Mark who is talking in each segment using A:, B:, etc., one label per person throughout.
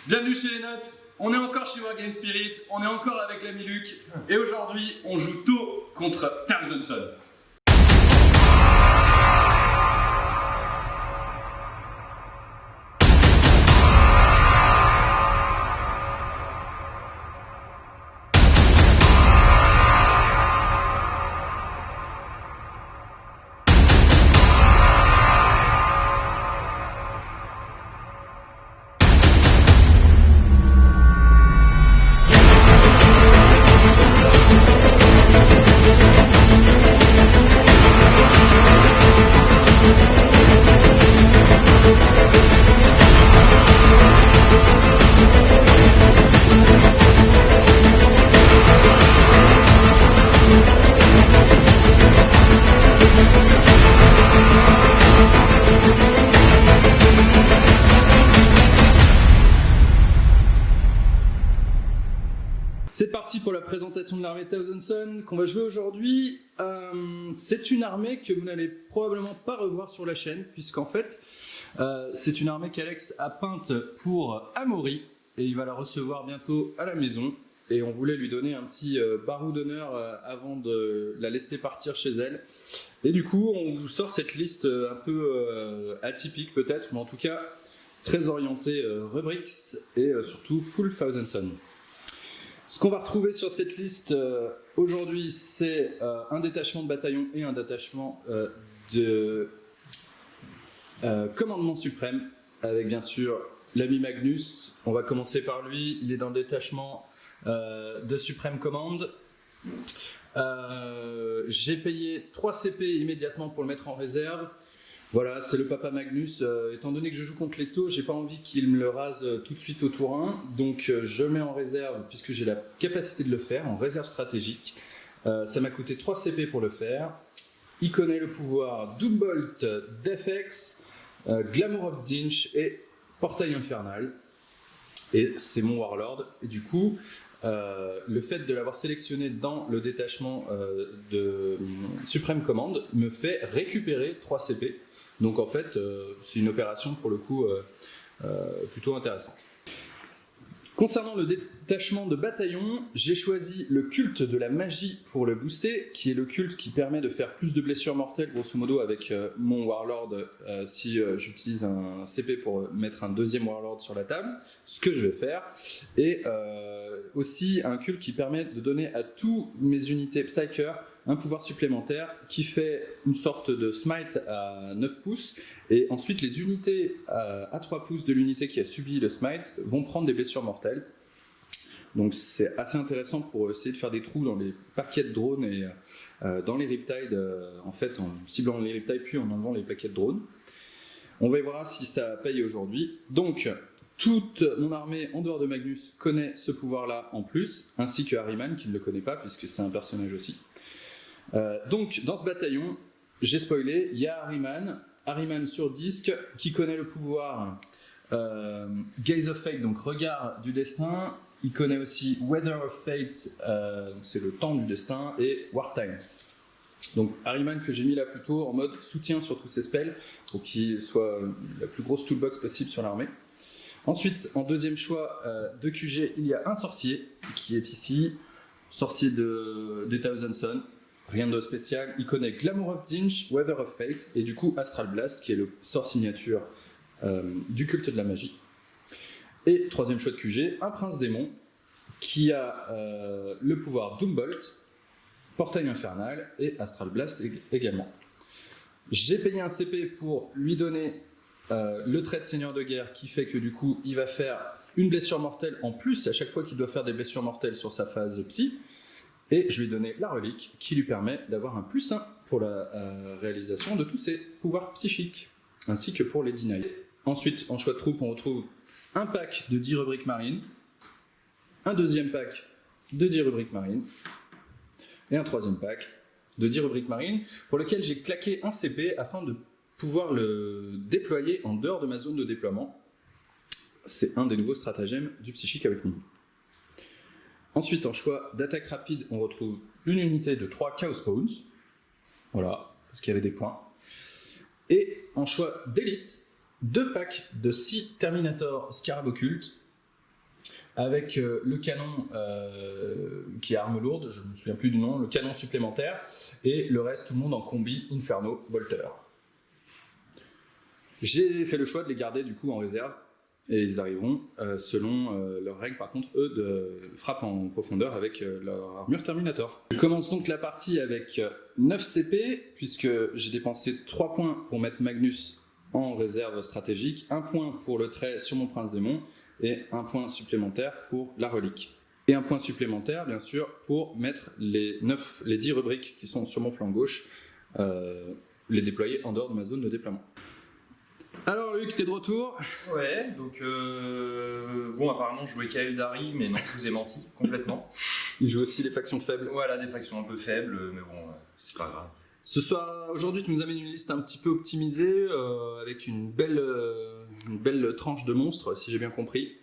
A: Bienvenue chez les Notes, on est encore chez Wargame Spirit, on est encore avec l'ami Luc, et aujourd'hui on joue Tau contre Terry Johnson. C'est parti pour la présentation de l'armée Thousand Sun qu'on va jouer aujourd'hui. C'est une armée que vous n'allez probablement pas revoir sur la chaîne, puisqu'en fait, c'est une armée qu'Alex a peinte pour Amaury, et il va la recevoir bientôt à la maison. Et on voulait lui donner un petit barreau d'honneur avant de la laisser partir chez elle. Et du coup, on vous sort cette liste un peu atypique peut-être, mais en tout cas très orientée rubrics et surtout full Thousand Sun. Ce qu'on va retrouver sur cette liste aujourd'hui, c'est un détachement de bataillon et un détachement de commandement suprême, avec bien sûr l'ami Magnus. On va commencer par lui, il est dans le détachement de Supreme Command. J'ai payé 3 CP immédiatement pour le mettre en réserve. Voilà, c'est le papa Magnus. Étant donné que je joue contre les Tau, j'ai pas envie qu'il me le rase tout de suite au tour 1. Donc je mets en réserve, puisque j'ai la capacité de le faire, en réserve stratégique. Ça m'a coûté 3 CP pour le faire. Il connaît le pouvoir Doombolt, Defex, Glamour of Zinch et Portail Infernal. Et c'est mon Warlord. Et du coup, le fait de l'avoir sélectionné dans le détachement de Supreme Command me fait récupérer 3 CP. Donc en fait, c'est une opération pour le coup plutôt intéressante. Concernant le détachement de bataillon, j'ai choisi le culte de la magie pour le booster, qui est le culte qui permet de faire plus de blessures mortelles, grosso modo, avec mon Warlord, si j'utilise un CP pour mettre un deuxième Warlord sur la table, ce que je vais faire. Et aussi un culte qui permet de donner à tous mes unités Psyker un pouvoir supplémentaire qui fait une sorte de smite à 9 pouces, et ensuite les unités à 3 pouces de l'unité qui a subi le smite vont prendre des blessures mortelles. Donc c'est assez intéressant pour essayer de faire des trous dans les paquets de drones et dans les Riptide, en fait en ciblant les Riptide puis en enlevant les paquets de drones. On va voir si ça paye aujourd'hui. Donc toute mon armée en dehors de Magnus connaît ce pouvoir-là en plus, ainsi que Harryman qui ne le connaît pas puisque c'est un personnage aussi. Donc dans ce bataillon, j'ai spoilé, il y a Harryman sur disque qui connaît le pouvoir Gaze of Fate, donc regard du destin. Il connaît aussi Weather of Fate, c'est le temps du destin, et Wartime. Donc Harryman que j'ai mis là plutôt en mode soutien sur tous ses spells pour qu'il soit la plus grosse toolbox possible sur l'armée. Ensuite, en deuxième choix de QG, il y a un sorcier qui est ici, sorcier de Thousand Sun. Rien de spécial, il connaît Glamour of Zinch, Weather of Fate et du coup Astral Blast qui est le sort signature du culte de la magie. Et troisième choix de QG, un prince démon qui a le pouvoir Doombolt, Portail Infernal et Astral Blast également. J'ai payé un CP pour lui donner le trait de seigneur de guerre qui fait que du coup il va faire une blessure mortelle en plus à chaque fois qu'il doit faire des blessures mortelles sur sa phase psy. Et je lui ai donné la relique qui lui permet d'avoir un +1 pour la réalisation de tous ses pouvoirs psychiques, ainsi que pour les deny. Ensuite, en choix de troupe, on retrouve un pack de 10 rubriques marines, un deuxième pack de 10 rubriques marines, et un troisième pack de 10 rubriques marines, pour lequel j'ai claqué un CP afin de pouvoir le déployer en dehors de ma zone de déploiement. C'est un des nouveaux stratagèmes du psychique avec Mimi. Ensuite, en choix d'attaque rapide, on retrouve une unité de 3 Chaos Spawns. Voilà, parce qu'il y avait des points. Et en choix d'élite, 2 packs de 6 Terminator Scarab Occult avec le canon qui est arme lourde, je ne me souviens plus du nom, le canon supplémentaire, et le reste, tout le monde en combi Inferno Bolter. J'ai fait le choix de les garder du coup en réserve, et ils arriveront selon leurs règles, par contre, eux, de frappe en profondeur avec leur armure Terminator. Je commence donc la partie avec 9 CP, puisque j'ai dépensé 3 points pour mettre Magnus en réserve stratégique, 1 point pour le trait sur mon Prince Démon, et 1 point supplémentaire pour la relique. Et 1 point supplémentaire, bien sûr, pour mettre les 10 rubriques qui sont sur mon flanc gauche, les déployer en dehors de ma zone de déploiement. Alors Luc, t'es de retour?
B: Ouais, donc bon, apparemment je jouais Kaeldari, mais non, je vous ai menti complètement.
A: Il joue aussi les factions faibles.
B: Voilà, des factions un peu faibles, mais bon, c'est pas grave.
A: Ce soir, aujourd'hui, tu nous amènes une liste un petit peu optimisée, avec une belle tranche de monstres, si j'ai bien compris.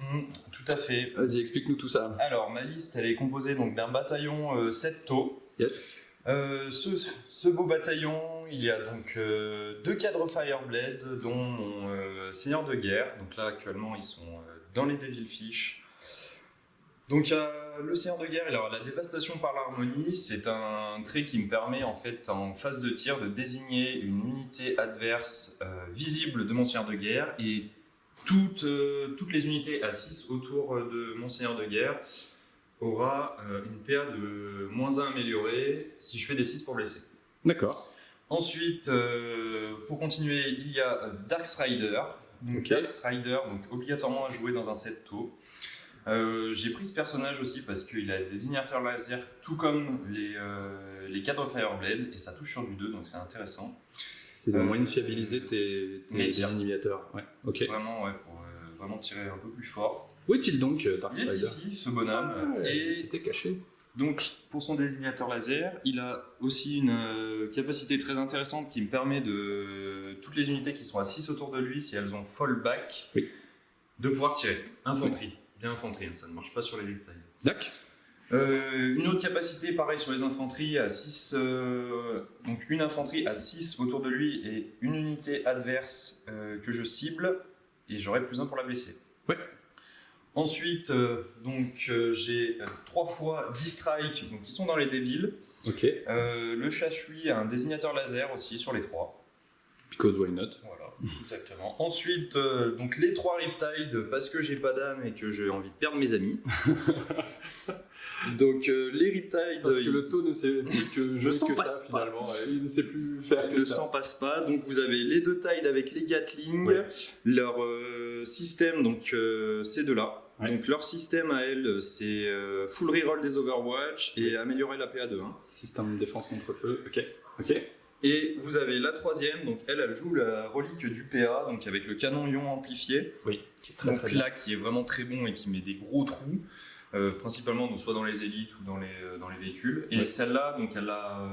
B: Tout à fait.
A: Vas-y, explique-nous tout ça.
B: Alors, ma liste, elle est composée donc d'un bataillon 7 taux.
A: Yes.
B: Ce beau bataillon, il y a donc 2 cadres Fireblade, dont mon seigneur de guerre. Donc là, actuellement, ils sont dans les Devilfish. Donc le seigneur de guerre, il aura la dévastation par l'harmonie. C'est un trait qui me permet en fait en phase de tir de désigner une unité adverse visible de mon seigneur de guerre, et toutes les unités à 6 autour de mon seigneur de guerre aura une PA de -1 améliorée si je fais des 6 pour blesser.
A: D'accord.
B: Ensuite, pour continuer, il y a Darkstrider.
A: Ok.
B: Darkstrider, donc obligatoirement à jouer dans un set taux. J'ai pris ce personnage aussi parce qu'il a des désignateurs laser, tout comme les cadres Fireblade, et ça touche sur du 2, donc c'est intéressant.
A: C'est un moyen de fiabiliser tes désignateurs. Ouais. Ok.
B: Vraiment, ouais, pour vraiment tirer un peu plus fort.
A: Où est-il donc,
B: Il
A: Darkstrider?
B: est ici, ce bonhomme.
A: Et c'était caché.
B: Donc, pour son désignateur laser, il a aussi une capacité très intéressante qui me permet de toutes les unités qui sont à 6 autour de lui, si elles ont fallback,
A: oui,
B: de pouvoir tirer. Infanterie. Bien infanterie, ça ne marche pas sur les riptides.
A: D'accord.
B: Une autre capacité, pareil sur les infanteries, à 6, donc une infanterie à 6 autour de lui et une unité adverse que je cible, et j'aurai +1 pour la blesser.
A: Ouais.
B: Ensuite, j'ai 3 fois 10 strikes, donc qui sont dans les Devils.
A: Ok.
B: Le Chashui a un désignateur laser aussi sur les 3.
A: Because why not?
B: Voilà, exactement. Ensuite, donc les 3 Riptide, parce que j'ai pas d'âme et que j'ai envie de perdre mes amis. Donc les Riptide...
A: Parce que le taux ne sait que
B: le sang passe
A: ça, finalement. Il ne sait plus faire que
B: le
A: ça.
B: sang passe pas. Donc vous avez les 2 Tide avec les Gatling.
A: Ouais.
B: Leur système, donc ces deux-là.
A: Ouais.
B: Donc leur système à elles, c'est full reroll des Overwatch et améliorer la PA de 1.
A: Système de défense contre feu. Ok.
B: Et vous avez la 3e, donc elle joue la relique du PA, donc avec le canon ion amplifié.
A: Oui, qui est très,
B: donc
A: très
B: là, qui est vraiment très bon et qui met des gros trous, principalement donc, soit dans les élites ou dans les véhicules. Et celle-là, donc elle a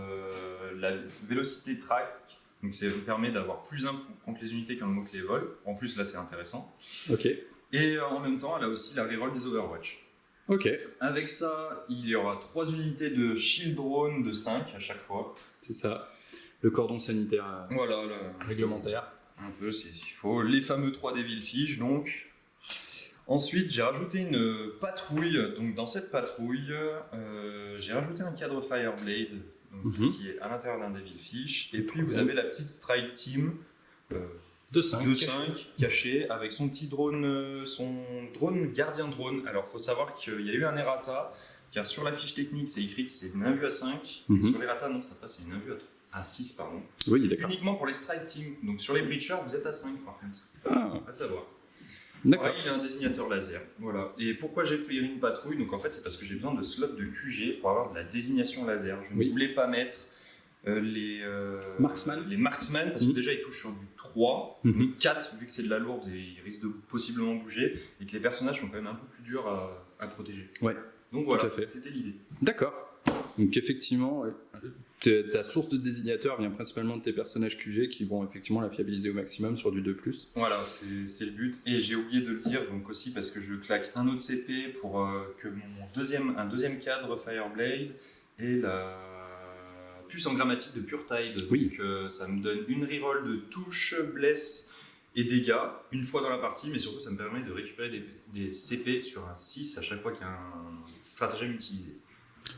B: la vélocité track, donc ça vous permet d'avoir +1 contre les unités quand le les vole. En plus, là, c'est intéressant.
A: Ok.
B: Et en même temps, elle a aussi la reroll des Overwatch.
A: Ok.
B: Avec ça, il y aura 3 unités de shield drone de 5 à chaque fois.
A: C'est ça. Le cordon sanitaire
B: Voilà,
A: réglementaire.
B: Un peu, c'est ce qu'il faut. Les fameux 3 Devilfish, donc. Ensuite, j'ai rajouté une patrouille. Donc, dans cette patrouille, j'ai rajouté un cadre Fireblade, donc, qui est à l'intérieur d'un Devilfish. Et puis, vous avez la petite Strike Team
A: de 5
B: caché avec son petit drone, son drone gardien drone. Alors, il faut savoir qu'il y a eu un errata, car sur la fiche technique, c'est écrit que c'est une 1 vue à 5. Et sur l'errata, non, ça passe, c'est une 1 vue à 6, pardon.
A: Oui, d'accord.
B: Uniquement pour les strike teams. Donc sur les breachers, vous êtes à 5 par contre. À savoir.
A: D'accord.
B: Ouais, il a un désignateur laser. Voilà. Et pourquoi j'ai fait une patrouille? Donc en fait, c'est parce que j'ai besoin de slots de QG pour avoir de la désignation laser. Je ne voulais pas mettre les marksman parce que déjà ils touchent sur du 3, 4 vu que c'est de la lourde et ils risquent de possiblement bouger et que les personnages sont quand même un peu plus durs à protéger.
A: Ouais.
B: Donc voilà, c'était l'idée.
A: D'accord. Donc effectivement, ta source de désignateur vient principalement de tes personnages QG qui vont effectivement la fiabiliser au maximum sur du 2+.
B: Voilà, c'est le but. Et j'ai oublié de le dire donc aussi parce que je claque un autre CP pour que un deuxième cadre Fireblade et la puce en grammatique de Pure Tide.
A: Oui.
B: Donc ça me donne une reroll de touche, bless et dégâts une fois dans la partie, mais surtout ça me permet de récupérer des CP sur un 6 à chaque fois qu'il y a un stratagème utilisé.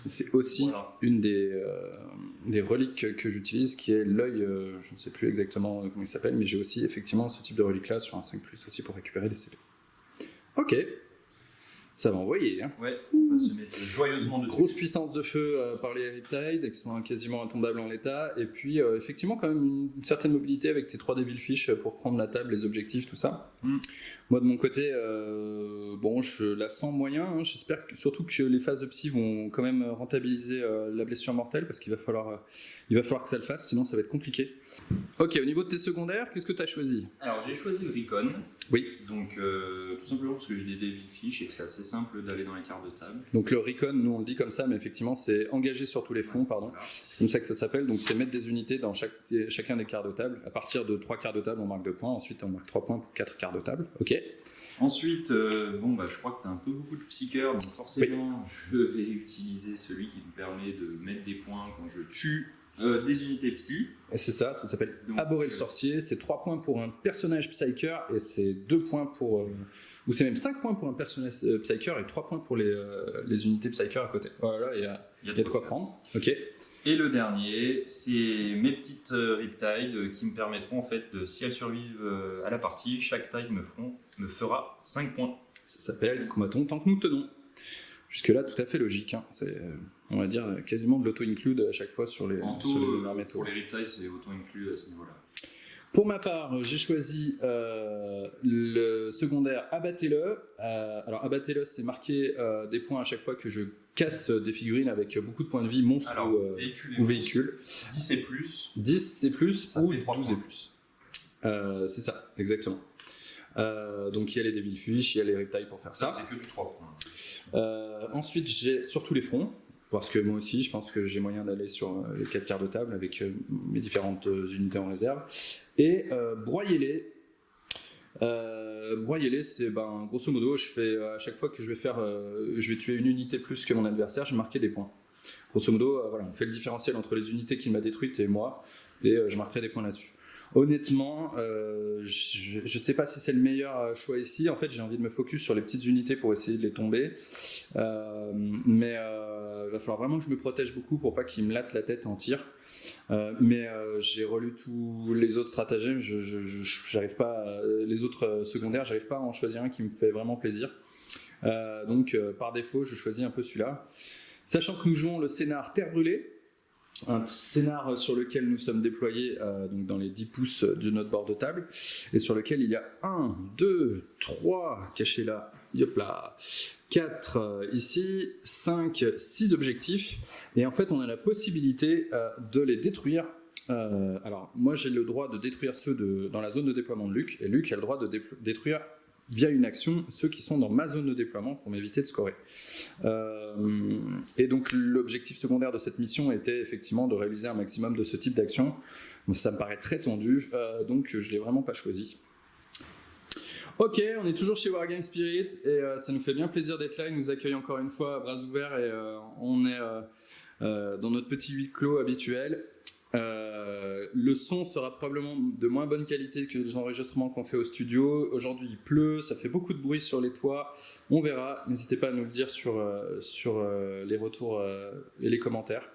A: C'est aussi une des reliques que j'utilise, qui est l'œil, je ne sais plus exactement comment il s'appelle, mais j'ai aussi effectivement ce type de relique-là sur un 5+, aussi pour récupérer des CP. Ok, ça va envoyer. Hein.
B: Ouais, on va se mettre joyeusement dessus.
A: Grosse puissance de feu par les Riptide, qui sont quasiment intombables en l'état, et puis effectivement quand même une certaine mobilité avec tes 3 Devil Fish pour prendre la table, les objectifs, tout ça. Moi de mon côté, bon, je la sens moyen, hein. J'espère surtout que les phases de psy vont quand même rentabiliser la blessure mortelle, parce qu'il va falloir que ça le fasse, sinon ça va être compliqué. Ok, au niveau de tes secondaires, qu'est-ce que tu as choisi?
B: Alors j'ai choisi le Recon.
A: Oui.
B: Donc tout simplement parce que j'ai des Devil Fish et que c'est assez simple d'aller dans les cartes de table.
A: Donc le Recon, nous on le dit comme ça, mais effectivement c'est engagé sur tous les fronts, pardon.
B: Voilà.
A: C'est comme ça que ça s'appelle. Donc c'est mettre des unités dans chacun des quarts de table. À partir de 3 quarts de table, on marque 2 points. Ensuite on marque 3 points pour 4 quarts de table. Ok.
B: Ensuite, je crois que tu as un peu beaucoup de psycheurs, donc forcément je vais utiliser celui qui me permet de mettre des points quand je tue des unités psy.
A: Et c'est ça s'appelle Abhorrer le sorcier. C'est 3 points pour un personnage psyker et c'est 2 points pour. Ou c'est même 5 points pour un personnage psyker et 3 points pour les unités psyker à côté. Voilà, il y a de quoi prendre. Ok.
B: Et le dernier, c'est mes petites Riptide qui me permettront en fait si elles survivent à la partie, chaque tide me fera 5 points.
A: Ça s'appelle Combattons tant que nous tenons. Jusque-là, tout à fait logique. Hein. C'est, on va dire, quasiment de l'auto-include à chaque fois sur les
B: métaux. Pour les Riptide, c'est auto-include à ce niveau-là.
A: Pour ma part, j'ai choisi le secondaire Abattez-le. Alors, Abattez-le, c'est marquer des points à chaque fois que je casse des figurines avec beaucoup de points de vie, monstres ou véhicules.
B: 10 et plus.
A: 10 et plus
B: ça
A: ou
B: fait 3
A: 12
B: points.
A: et plus. C'est ça, exactement. Donc, il y a les Devil Fish, il y a les Riptide pour faire ça.
B: C'est que du 3 points.
A: Ensuite, j'ai sur tous les fronts. Parce que moi aussi, je pense que j'ai moyen d'aller sur les 4 quarts de table avec mes différentes unités en réserve. Et broyez-les. Broyez-les, c'est grosso modo, à chaque fois que je vais tuer une unité plus que mon adversaire, je vais marquer des points. Grosso modo, on fait le différentiel entre les unités qu'il m'a détruites et moi, et je marquerai des points là-dessus. Honnêtement, je ne sais pas si c'est le meilleur choix ici. En fait, j'ai envie de me focus sur les petites unités pour essayer de les tomber. Mais il va falloir vraiment que je me protège beaucoup pour pas qu'ils me lattent la tête en tir. Mais j'ai relu tous les autres stratagèmes. J'arrive pas les autres secondaires, j'arrive pas à en choisir un qui me fait vraiment plaisir. Donc, par défaut, je choisis un peu celui-là. Sachant que nous jouons le scénar Terre brûlée. Un scénar sur lequel nous sommes déployés donc dans les 10 pouces de notre bord de table et sur lequel il y a 1, 2, 3 cachés là, yop là, 4 ici, 5, 6 objectifs et en fait on a la possibilité de les détruire. Alors moi j'ai le droit de détruire ceux dans la zone de déploiement de Luc et Luc a le droit de détruire via une action ceux qui sont dans ma zone de déploiement pour m'éviter de scorer. Et donc l'objectif secondaire de cette mission était effectivement de réaliser un maximum de ce type d'action. Ça me paraît très tendu, donc je ne l'ai vraiment pas choisi. Ok, on est toujours chez Wargame Spirit et ça nous fait bien plaisir d'être là. Ils nous accueillent encore une fois à bras ouverts et on est dans notre petit huis clos habituel. Le son sera probablement de moins bonne qualité que les enregistrements qu'on fait au studio. Aujourd'hui il pleut, ça fait beaucoup de bruit sur les toits, on verra, n'hésitez pas à nous le dire sur les retours et les commentaires.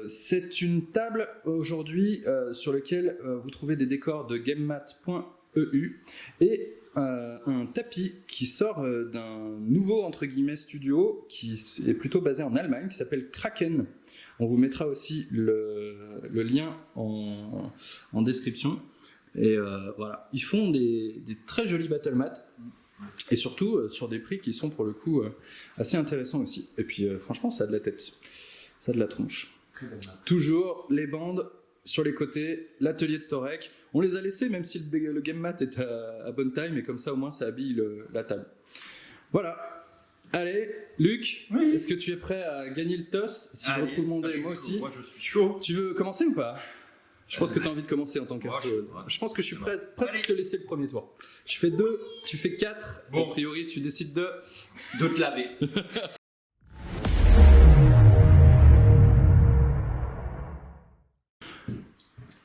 A: C'est une table aujourd'hui sur laquelle vous trouvez des décors de GameMat.eu et un tapis qui sort d'un nouveau entre guillemets studio qui est plutôt basé en Allemagne qui s'appelle Kraken. On vous mettra aussi le lien en description. Et voilà, ils font des très jolis battle mats et surtout sur des prix qui sont pour le coup assez intéressants aussi. Et puis franchement, ça a de la tête, ça a de la tronche. Toujours les bandes sur les côtés, l'atelier de Torek. On les a laissés même si le game mat est à bonne taille, mais comme ça au moins ça habille la table. Voilà. Allez, Luc, oui. Est-ce que tu es prêt à gagner le toss? Si je retrouve mon dé, moi aussi.
B: Moi je suis chaud.
A: Tu veux commencer ou pas? Je pense que tu as envie de commencer en tant que je pense que je suis prêt presque à te laisser le premier tour. Je fais 2, tu fais 4. Bon. A priori, tu décides de
B: te laver.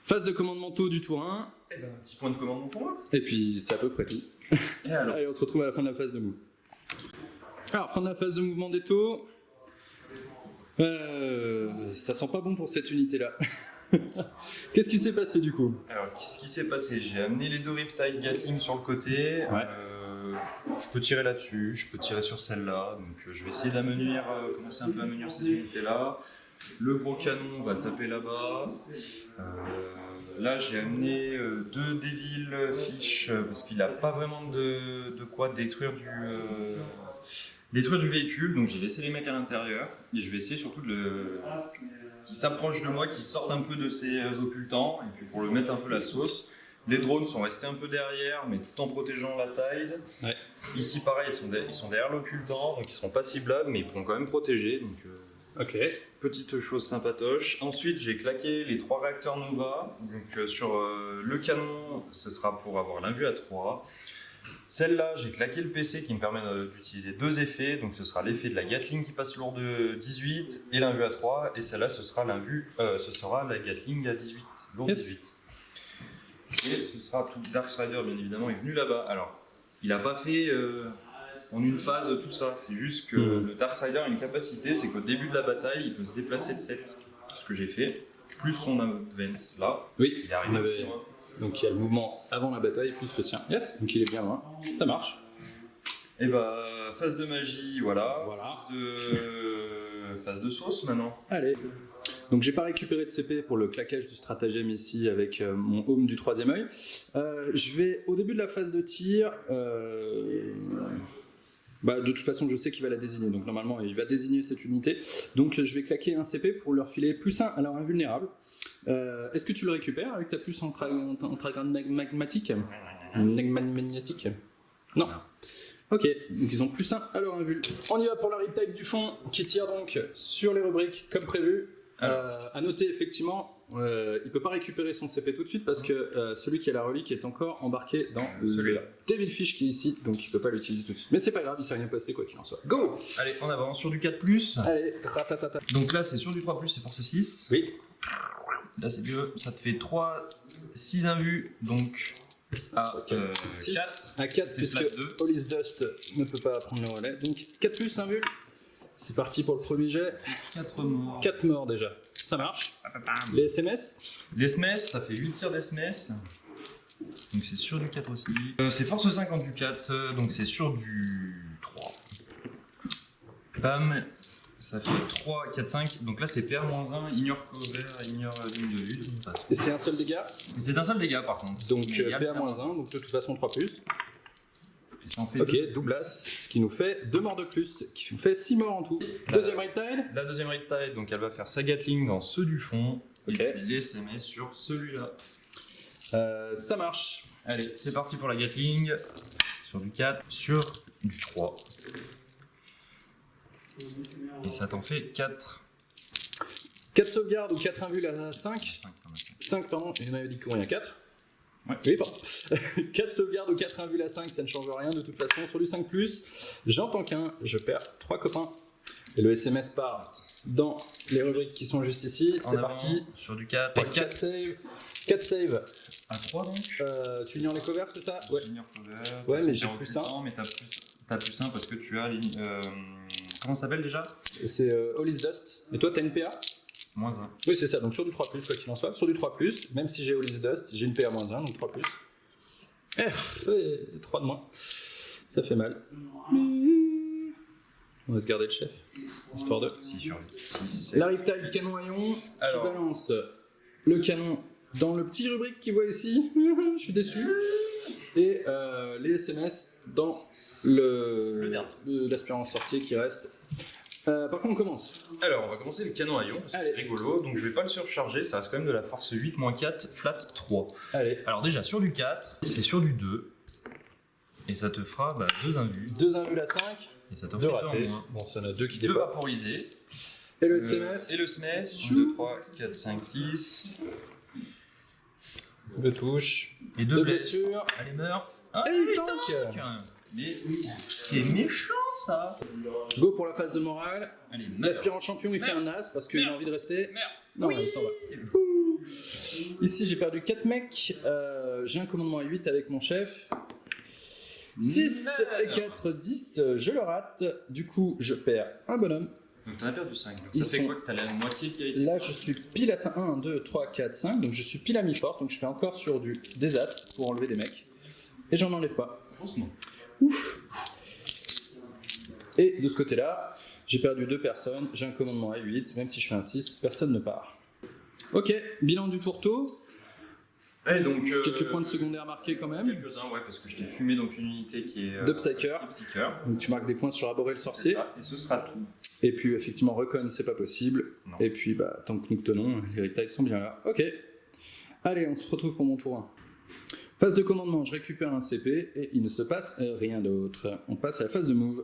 A: Phase de commandement tôt du tour 1.
B: Et ben, un petit point de commandement pour moi.
A: Et puis c'est à peu près tout.
B: Et alors
A: Allez, on se retrouve à la fin de la phase de move. Alors, fin de la phase de mouvement des taux. Ça sent pas bon pour cette unité-là. Qu'est-ce qui s'est passé du coup?
B: Alors, qu'est-ce qui s'est passé? J'ai amené les deux Riptide Gatling sur le côté.
A: Ouais.
B: Je peux tirer là-dessus, je peux tirer sur celle-là. Donc, je vais essayer d'amenuire, commencer un peu à amenuire cette unité-là. Le gros canon va taper là-bas. Là, j'ai amené deux Devil Fish parce qu'il n'a pas vraiment de quoi détruire du véhicule. Donc, j'ai laissé les mecs à l'intérieur. Et je vais essayer surtout qu'ils s'approchent de moi, qu'ils sortent un peu de ces occultants. Et puis, pour le mettre un peu la sauce. Les drones sont restés un peu derrière, mais tout en protégeant la Tide.
A: Ouais.
B: Ici, pareil, ils sont derrière l'occultant, donc ils ne seront pas ciblables, mais ils pourront quand même protéger. Donc,
A: Ok.
B: petite chose sympatoche. Ensuite, j'ai claqué les 3 réacteurs Nova. Donc, sur le canon, ce sera pour avoir l'invue à 3. Celle-là, j'ai claqué le PC qui me permet d'utiliser 2 effets. Donc, ce sera l'effet de la Gatling qui passe lourd de 18 et l'invue à 3. Et celle-là, ce sera la Gatling à 18, lourd
A: Yes.
B: 18. Et ce sera tout. Darkstrider, bien évidemment, est venu là-bas. Alors, il n'a pas fait en une phase tout ça. C'est juste que le Darkstrider a une capacité, c'est qu'au début de la bataille, il peut se déplacer de 7. Ce que j'ai fait, plus son advance là.
A: Oui,
B: Il est arrivé aussi loin.
A: donc il y a le mouvement avant la bataille plus le sien. Yes, donc il est bien loin. Ça marche.
B: Et bah, phase de magie, voilà.
A: Voilà.
B: Phase de sauce maintenant.
A: Allez. Donc j'ai pas récupéré de CP pour le claquage du stratagème ici avec mon home du 3e œil. Je vais au début de la phase de tir. De toute façon, je sais qu'il va la désigner. Donc normalement, il va désigner cette unité. Donc je vais claquer un CP pour leur filer plus 1 à leur invulnérable. Est-ce que tu le récupères avec ta plus en magmatique? Magmatique? Non. Ok, donc ils ont plus 1 à leur invul. On y va pour la Riptide du fond qui tire donc sur les rubriques comme prévu. À noter effectivement, il peut pas récupérer son CP tout de suite parce que celui qui a la relique est encore embarqué dans celui-là. Devil Fish qui est ici, donc il peut pas l'utiliser tout de suite. Mais c'est pas grave, il s'est rien passé quoi qu'il en soit. Go!
B: Allez, on avance sur du 4+.
A: Allez, ratatata.
B: Donc là, c'est sur du 3+, c'est force 6.
A: Oui.
B: Là, c'est 2, ça te fait 3, 6 invus, donc à 4.
A: À 4,
B: C'est
A: puisque
B: flat 2.
A: Hollis Dust ne peut pas prendre le relais. Donc 4 plus, invul. C'est parti pour le premier jet.
B: 4 morts.
A: 4 morts déjà. Ça marche. Les SMS?
B: Les SMS, ça fait 8 tirs d'SMS. Donc c'est sur du 4 aussi. C'est force 50 du 4, donc c'est sur du 3. Bam. Ça fait 3, 4, 5. Donc là, c'est PR-1, ignore cover, ignore ligne de vue. De toute façon.
A: Et c'est un seul dégât.
B: C'est un seul dégât par contre.
A: Donc
B: Mais il y a le
A: PA-1, donc de toute façon 3 plus.
B: Et ça en fait
A: Ok,
B: 2.
A: doublas, ce qui nous fait 2 morts de plus, qui nous fait 6 morts en tout. Deuxième Riptide.
B: La deuxième Riptide, donc elle va faire sa Gatling dans ceux du fond.
A: Ok.
B: Et puis les SMS sur celui-là.
A: Ça marche.
B: Allez, c'est parti pour la Gatling. Sur du 4, sur du 3. Et ça t'en fait 4.
A: 4 sauvegardes ou 4 invuls à 5.
B: 5,
A: 5, pardon, j'en avais dit qu'on y a 4.
B: Ouais.
A: Oui, pardon. 4 sauvegardes ou 4 invuls à 5, ça ne change rien de toute façon. Sur du 5+, j'entends qu'un, je perds 3 copains. Et le SMS part dans les rubriques qui sont juste ici. C'est parti.
B: Sur du 4.
A: 4 save. 4 save.
B: À 3 donc.
A: Tu ignores les covers, c'est ça? Ouais.
B: Ignore cover.
A: Ouais, mais j'ai
B: T'as
A: plus 1.
B: Mais t'as plus 1 parce que tu as les. Comment ça s'appelle déjà?
A: C'est Hollis Dust. Et toi, t'as une PA?
B: Moins 1.
A: Oui, c'est ça. Donc sur du 3+, quoi qu'il en soit. Sur du 3+, même si j'ai Hollis Dust, j'ai une PA moins 1, donc 3+. 3 de moins. Ça fait mal. On va se garder le chef. Histoire de.
B: 6 sur 6.
A: La Riptide canon à ion qui balance le canon dans le petit rubrique qu'il voit ici. Je suis déçu. Et les SMS dans l'aspirant sorcier qui reste. Par contre, on commence.
B: Alors, on va commencer le canon à ion parce que c'est rigolo. Donc, je vais pas le surcharger. Ça reste quand même de la force 8-4, flat 3.
A: Allez.
B: Alors, déjà, sur du 4, c'est sur du 2. Et ça te fera 2 invus.
A: 2 invus à 5.
B: Et ça te fait
A: 2
B: 2
A: ratés.
B: en moins.
A: Bon, ça en a 2 qui
B: 2
A: dépassent.
B: vaporisés.
A: Et le SMS.
B: Et le SMS. 1, 2, 3, 4, 5, 6.
A: 2 touches.
B: Et 2
A: blessures.
B: Allez, meurs. Ah,
A: Et il tank.
B: Tiens. Mais c'est méchant ça.
A: Go pour la phase de morale.
B: Allez, meurs.
A: L'aspirant champion, il fait un as parce qu'il a envie de rester.
B: Meurs.
A: Non,
B: Oui.
A: il s'en va. Ici, j'ai perdu 4 mecs. J'ai un commandement à 8 avec mon chef. 6 et 4, 10. Je le rate. Du coup, je perds un bonhomme.
B: Donc t'en as perdu 5. Donc ça fait quoi que t'as la moitié qui a été...
A: Là, je suis pile à 5. 1, 2, 3, 4, 5. Donc je suis pile à mi-force. Donc je fais encore sur du désastre pour enlever des mecs. Et j'en enlève pas.
B: Franchement.
A: Ouf. Et de ce côté-là, j'ai perdu 2 personnes. J'ai un commandement à 8. Même si je fais un 6, personne ne part. Ok, bilan du tourteau.
B: Et donc,
A: quelques points de secondaire marqués quand même.
B: Quelques-uns, ouais, parce que je t'ai fumé donc une unité qui est...
A: de Psyker. Donc tu marques des points sur Arboré le sorcier.
B: Et ce sera tout.
A: Et puis effectivement, Recon, c'est pas possible.
B: Non.
A: Et puis, tant que nous tenons, les retails sont bien là. Ok. Allez, on se retrouve pour mon tour 1. Phase de commandement, je récupère un CP et il ne se passe rien d'autre. On passe à la phase de move.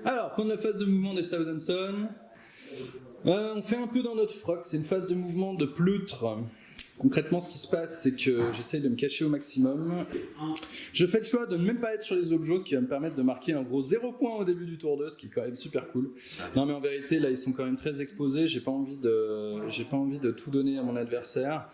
A: Alors, fin de la phase de mouvement des Southampton. On fait un peu dans notre froc, c'est une phase de mouvement de pleutre. Concrètement, ce qui se passe, c'est que j'essaye de me cacher au maximum. Je fais le choix de ne même pas être sur les objets, ce qui va me permettre de marquer un gros 0 point au début du tour 2, ce qui est quand même super cool. Non, mais en vérité, là, ils sont quand même très exposés. J'ai pas envie de tout donner à mon adversaire.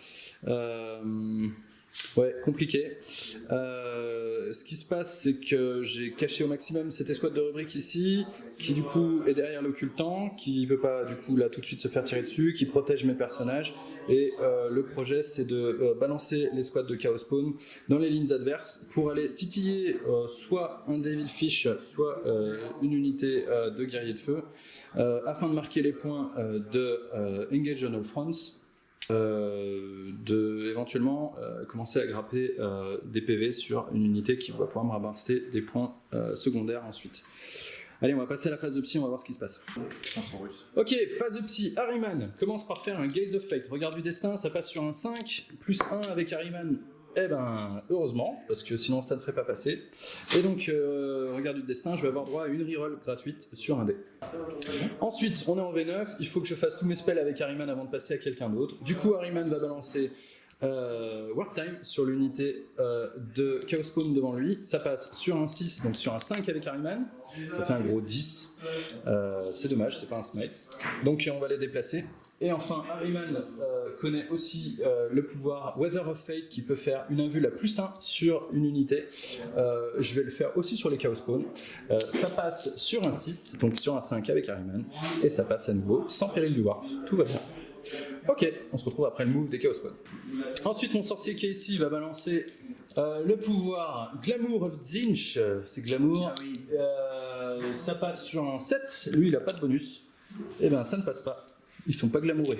A: Ouais, compliqué. Ce qui se passe, c'est que j'ai caché au maximum cette escouade de rubrique ici, qui du coup est derrière l'occultant, qui peut pas du coup là tout de suite se faire tirer dessus, qui protège mes personnages. Et le projet, c'est de balancer l'escouade de Chaos Spawn dans les lignes adverses pour aller titiller soit un Devil Fish, soit une unité de guerrier de feu, afin de marquer les points de Engage on All Fronts. De éventuellement commencer à grapper des PV sur une unité qui va pouvoir me ramasser des points secondaires ensuite. Allez, on va passer à la phase de psy, on va voir ce qui se passe. Ok, phase de psy. Harryman commence par faire un Gaze of Fate. Regard du destin, ça passe sur un 5, plus 1 avec Harryman. Eh ben, heureusement, parce que sinon ça ne serait pas passé. Et donc, regard du destin, je vais avoir droit à une reroll gratuite sur un dé. Ensuite, on est en V9, il faut que je fasse tous mes spells avec Harryman avant de passer à quelqu'un d'autre. Du coup, Harryman va balancer Wartime sur l'unité de Chaos Spawn devant lui. Ça passe sur un 6, donc sur un 5 avec Harryman. Ça fait un gros 10. C'est dommage, c'est pas un smite. Donc on va les déplacer. Et enfin, Harryman connaît aussi le pouvoir Weather of Fate qui peut faire une invue la plus 1 sur une unité. Je vais le faire aussi sur les Chaos Spawn. Ça passe sur un 6, donc sur un 5 avec Harryman. Et ça passe à nouveau sans péril du warp. Tout va bien. Ok, on se retrouve après le move des Chaos Spawn. Ensuite, mon sorcier qui est ici va balancer le pouvoir Glamour of Zinch. C'est Glamour. Ça passe sur un 7. Lui, il n'a pas de bonus. Et bien, ça ne passe pas. Ils sont pas glamourés.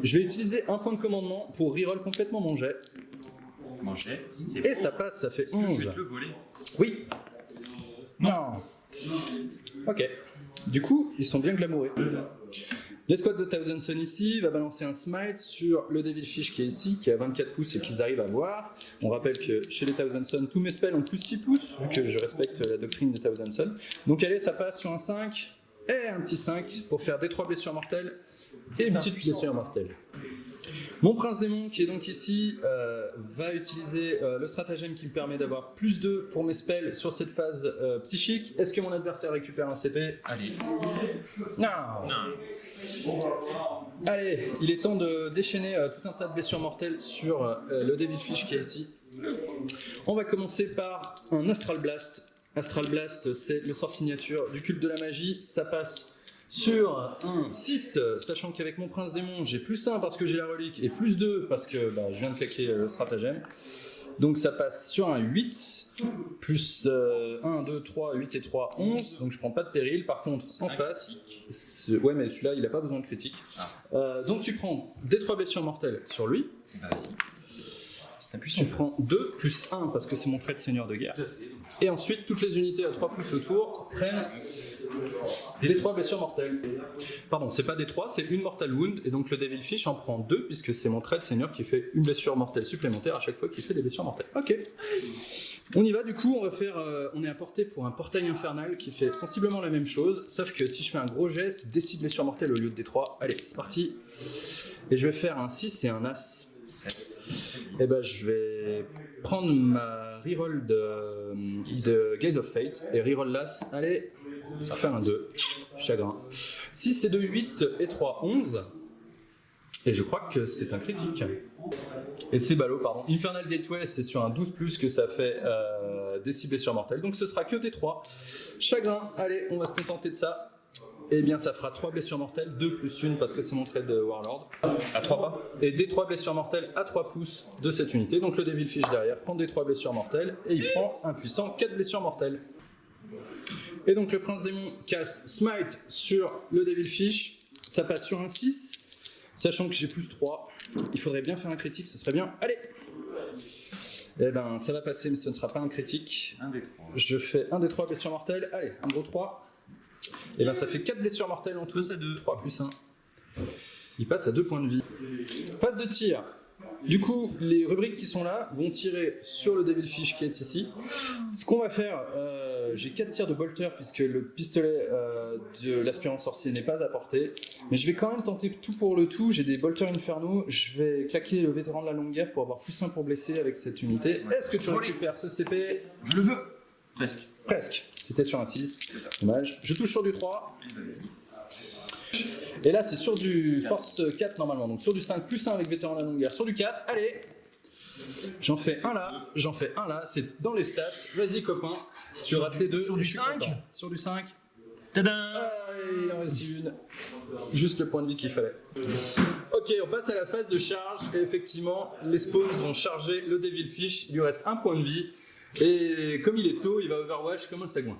A: Je vais utiliser un point de commandement pour reroll complètement mon jet.
B: Mon jet,
A: et ça passe, ça fait 11.
B: Je vais te le voler.
A: Oui. Non. Ok. Du coup, ils sont bien glamourés. L'escouade de Thousand Sun ici va balancer un smite sur le Devil Fish qui est ici, qui a 24 pouces et qu'ils arrivent à voir. On rappelle que chez les Thousand Sun, tous mes spells ont plus 6 pouces, vu que je respecte la doctrine des Thousand Sun. Donc allez, ça passe sur un 5 et un petit 5 pour faire des 3 blessures mortelles et une petite blessure mortelle. Mon prince démon qui est donc ici va utiliser le stratagème qui me permet d'avoir plus 2 pour mes spells sur cette phase psychique. Est-ce que mon adversaire récupère un CP ?
B: Allez.
A: Non. Allez, il est temps de déchaîner tout un tas de blessures mortelles sur le Devil Fish qui est ici. On va commencer par un Astral Blast. Astral Blast, c'est le sort signature du culte de la magie. Ça passe sur un 6, sachant qu'avec mon prince démon, j'ai plus 1 parce que j'ai la relique et plus 2 parce que je viens de claquer le stratagème. Donc ça passe sur un 8, plus 1, 2, 3, 8 et 3, 11. Donc je prends pas de péril. Par contre, en face, ouais, mais celui-là, il n'a pas besoin de critique. Donc tu prends des 3 blessures mortelles sur lui.
B: Vas-y.
A: Tu prends 2 plus 1 parce que c'est mon trait de seigneur de guerre. Et ensuite, toutes les unités à 3 pouces autour prennent des 3 blessures mortelles. Pardon, c'est pas des 3, c'est une Mortal Wound. Et donc le Devil Fish en prend 2 puisque c'est mon trait de seigneur qui fait une blessure mortelle supplémentaire à chaque fois qu'il fait des blessures mortelles. Ok. On y va du coup, on est à portée pour un portail infernal qui fait sensiblement la même chose. Sauf que si je fais un gros jet, c'est des 6 blessures mortelles au lieu des 3. Allez, c'est parti. Et je vais faire un 6 et un As. Et je vais prendre ma reroll de Gaze of Fate et reroll l'As. Allez, ça fait un 2. Chagrin. 6 et 2, 8 et 3, 11. Et je crois que c'est un critique. Et c'est ballot, pardon. Infernal Gateway, c'est sur un 12+, que ça fait des 6 blessures mortelles. Donc ce sera que des 3. Chagrin, allez, on va se contenter de ça. Eh bien, ça fera 3 blessures mortelles, 2 plus 1 parce que c'est mon trait de Warlord.
B: À 3 pas.
A: Et des 3 blessures mortelles à 3 pouces de cette unité. Donc le Devil Fish derrière prend des 3 blessures mortelles et il prend un puissant 4 blessures mortelles. Et donc le Prince Démon cast Smite sur le Devil Fish. Ça passe sur un 6, sachant que j'ai plus 3. Il faudrait bien faire un critique, ce serait bien. Allez! Eh ben, ça va passer, mais ce ne sera pas un critique.
B: Un des 3.
A: Je fais un des 3 blessures mortelles. Allez, un gros 3. Et ben, ça fait 4 blessures mortelles en tout.
B: C'est 2.
A: 3 plus 1. Il passe à 2 points de vie. Phase de tir. Du coup, les rubriques qui sont là vont tirer sur le Devil Fish qui est ici. Ce qu'on va faire, j'ai 4 tirs de bolter puisque le pistolet de l'aspirant sorcier n'est pas à portée. Mais je vais quand même tenter tout pour le tout. J'ai des bolters inferno. Je vais claquer le vétéran de la longue guerre pour avoir plus 1 pour blesser avec cette unité. Est-ce que tu récupères ce CP?
B: Je le veux. Presque.
A: Presque. C'était sur un 6. Dommage. Je touche sur du 3. Et là, c'est sur du force 4 normalement. Donc sur du 5 plus 1 avec vétéran de la longue guerre. Sur du 4. Allez! J'en fais un là. J'en fais un là. C'est dans les stats. Vas-y, copain. Tu rates les deux.
B: Sur du 5?
A: Sur du 5.
B: Tadam!
A: Il en reste une. Juste le point de vie qu'il fallait. Ok, on passe à la phase de charge. Et effectivement, les spawns vont charger le Devil Fish. Il lui reste un point de vie. Et comme il est tôt, il va Overwatch comme un sagouin.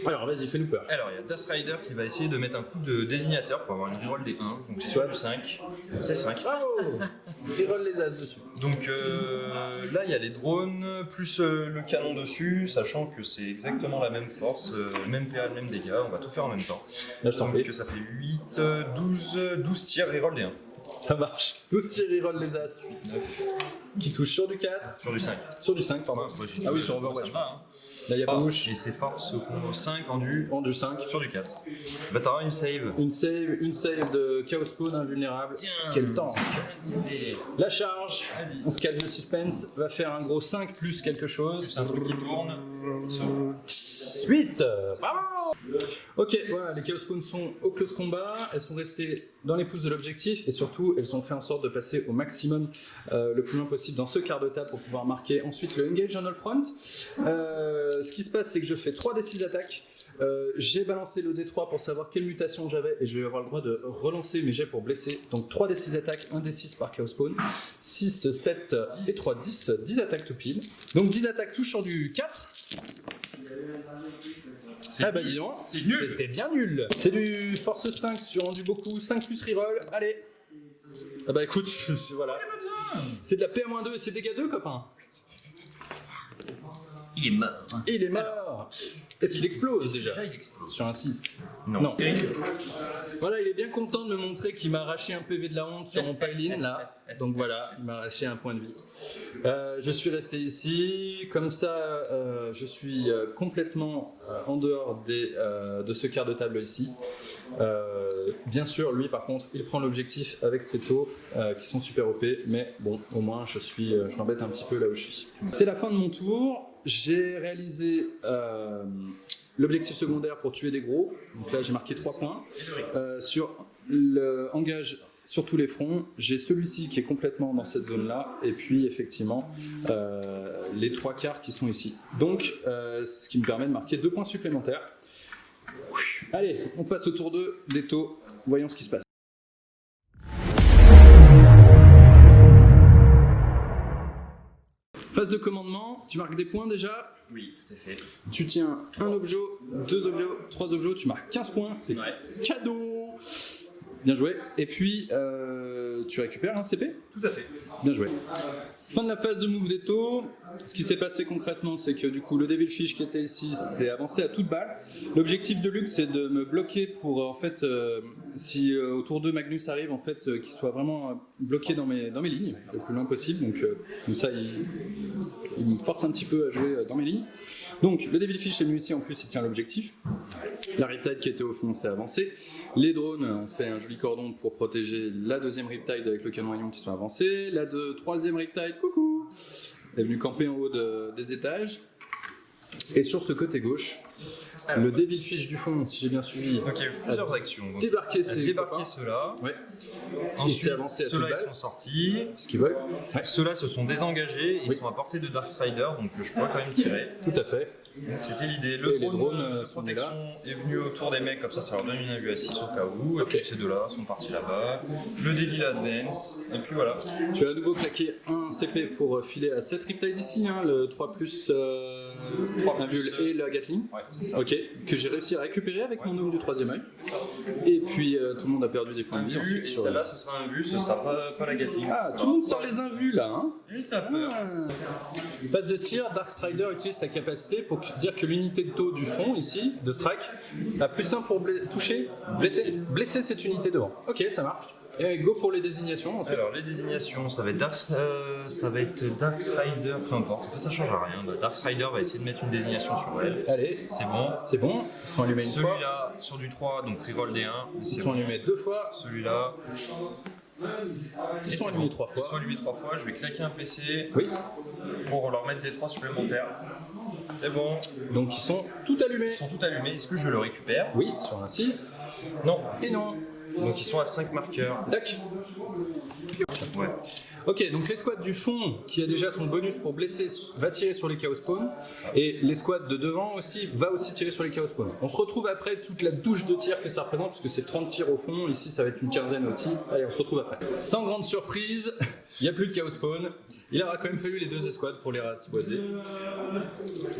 A: Alors vas-y, fais-nous peur.
B: Alors il y a Dust Rider qui va essayer de mettre un coup de désignateur pour avoir une reroll des 1. Donc c'est sur du 5. C'est 5.
A: Oh! Reroll les as dessus.
B: Donc là il y a les drones plus le canon dessus, sachant que c'est exactement la même force, même PA, même dégâts. On va tout faire en même temps.
A: Là, je t'en prie.
B: Donc ça fait 8, 12 tirs, reroll des 1.
A: Ça marche. 12 tirs, reroll les as.
B: 9.
A: Qui touche sur du 4.
B: Sur du 5.
A: Sur du 5, pardon. Ah oui, sur Overwatch.
B: Ça va, hein.
A: Là, il y a pas bouche.
B: Et ses forces combo 5 en du
A: En du 5.
B: sur du 4. Bah t'auras une save.
A: Une save de Chaos Spawn invulnérable. Quel temps. La charge. On se calme le suspense. Va faire un gros 5 plus quelque chose.
B: C'est un truc qui tourne.
A: 8. Bravo. Ok, voilà, les Chaos Spawn sont au close combat. Elles sont restées dans les pouces de l'objectif. Et surtout, elles ont fait en sorte de passer au maximum le plus loin possible dans ce quart de table pour pouvoir marquer ensuite le Engage on all front. Ce qui se passe, c'est que je fais 3 des 6 attaques. J'ai balancé le D3 pour savoir quelle mutation j'avais et je vais avoir le droit de relancer mes jets pour blesser. Donc 3 des 6 attaques, 1 des 6 par Chaos Spawn. 6, 7 et 3, 10. 10 attaques tout pile. Donc 10 attaques touche sur du 4. Ah bah dis donc, c'était bien nul. C'est du force 5 sur rendu beaucoup, 5 plus reroll, allez. Ah bah écoute, voilà. C'est de la PA-2 et c'est dégâts 2, copain.
B: Il est mort.
A: Il est mort. Est-ce qu'il explose déjà?
B: Il explose.
A: Sur un 6.
B: Non.
A: Voilà, il est bien content de me montrer qu'il m'a arraché un PV de la honte sur mon pile-in là. Donc voilà, il m'a arraché un point de vie. Je suis resté ici. Comme ça, je suis complètement en dehors de ce quart de table ici. Bien sûr, lui par contre, il prend l'objectif avec ses taux qui sont super OP. Mais bon, au moins, je m'embête un petit peu là où je suis. C'est la fin de mon tour. J'ai réalisé l'objectif secondaire pour tuer des gros. Donc là, j'ai marqué 3 points. Sur le engage sur tous les fronts, j'ai celui-ci qui est complètement dans cette zone-là. Et puis, effectivement, les 3 quarts qui sont ici. Donc, ce qui me permet de marquer 2 points supplémentaires. Allez, on passe au tour 2 des taux. Voyons ce qui se passe. Phase de commandement, tu marques des points déjà.
B: Oui, tout à fait.
A: Tu tiens un objet, 2 objets, 3 objets, tu marques 15 points, c'est cadeau. Bien joué. Et puis, tu récupères un CP.
B: Tout à fait.
A: Bien joué. Fin de la phase de move des taux. Ce qui s'est passé concrètement, c'est que du coup, le Devil Fish qui était ici s'est avancé à toute balle. L'objectif de Luke, c'est de me bloquer pour, en fait, si au tour 2 Magnus arrive, en fait, qu'il soit vraiment bloqué dans mes lignes, le plus loin possible. Donc, comme ça, il me force un petit peu à jouer dans mes lignes. Donc, le Devil Fish est venu ici, en plus, il tient l'objectif. La Riptide qui était au fond s'est avancée. Les drones ont fait un joli cordon pour protéger la deuxième Riptide avec le canon à ion qui sont avancés. La troisième Riptide, coucou, est venue camper en haut des étages. Et sur ce côté gauche, Le Devil Fish du fond, si j'ai bien suivi.
B: Donc il y a eu plusieurs actions. Donc,
A: Débarquer ces
B: débarquer ceux-là.
A: Ouais.
B: Ensuite,
A: avancé à
B: ceux-là
A: toute
B: ils
A: balle.
B: sont sortis.
A: Ce qu'ils veulent. Ouais.
B: Ceux-là se sont désengagés. Ils
A: Oui.
B: sont à portée de Darkstrider, donc je pourrais quand même tirer.
A: Tout à fait.
B: Donc, c'était l'idée.
A: Et
B: Le
A: les
B: drone
A: drones
B: de
A: sont
B: protection est venu autour des mecs, comme ça leur donne une vue à 6 au cas où. Et
A: Ok.
B: puis ces deux-là sont partis là-bas. Le Devil Advance. Et puis voilà.
A: Tu as à nouveau claqué un CP pour filer à 7 Riptide ici, hein, le 3 plus
B: 3
A: Invul et la Gatling.
B: Ouais, c'est ça.
A: Ok, que j'ai réussi à récupérer avec mon gnome du 3ème œil. Et puis tout le monde a perdu des points de vie.
B: Invue,
A: Ensuite,
B: et
A: sur-
B: celle-là ce sera un vu, ce sera pas la Gatling.
A: Ah, tout le monde sort les invus là, hein.
B: Et ça peur.
A: Phase de tir, Darkstrider utilise sa capacité pour dire que l'unité de taux du front ici, de strike, a plus 1 pour toucher, blesser cette unité devant. Ok, ça marche. Et go pour les désignations ensuite.
B: Alors les désignations, ça va être Darkstrider, peu importe, en fait, ça change à rien. Bah, Darkstrider va essayer de mettre une désignation sur elle.
A: Allez,
B: C'est bon.
A: c'est bon. Ils sont allumés une fois.
B: Celui-là, sur du 3, donc reroll des 1.
A: Ils sont allumés 2 fois.
B: Celui-là.
A: Ils sont allumés 3
B: Ils sont
A: fois.
B: allumés 3 fois. Je vais claquer un PC
A: Oui,
B: pour leur mettre des 3 supplémentaires. C'est bon.
A: donc ils sont tout allumés.
B: Ils sont tous allumés. Est-ce que je le récupère?
A: Oui, sur un 6.
B: Non.
A: Et non.
B: Donc ils sont à 5 marqueurs.
A: Tac.
B: Ouais.
A: Ok, donc l'escouade du fond, qui a déjà son bonus pour blesser, va tirer sur les chaos spawn. Et l'escouade de devant aussi va aussi tirer sur les chaos spawn. On se retrouve après toute la douche de tir que ça représente, puisque c'est 30 tirs au fond. Ici, ça va être une quinzaine aussi. Allez, on se retrouve après. Sans grande surprise, il n'y a plus de chaos spawn. Il aura quand même fallu les 2 escouades pour les ratiboiser.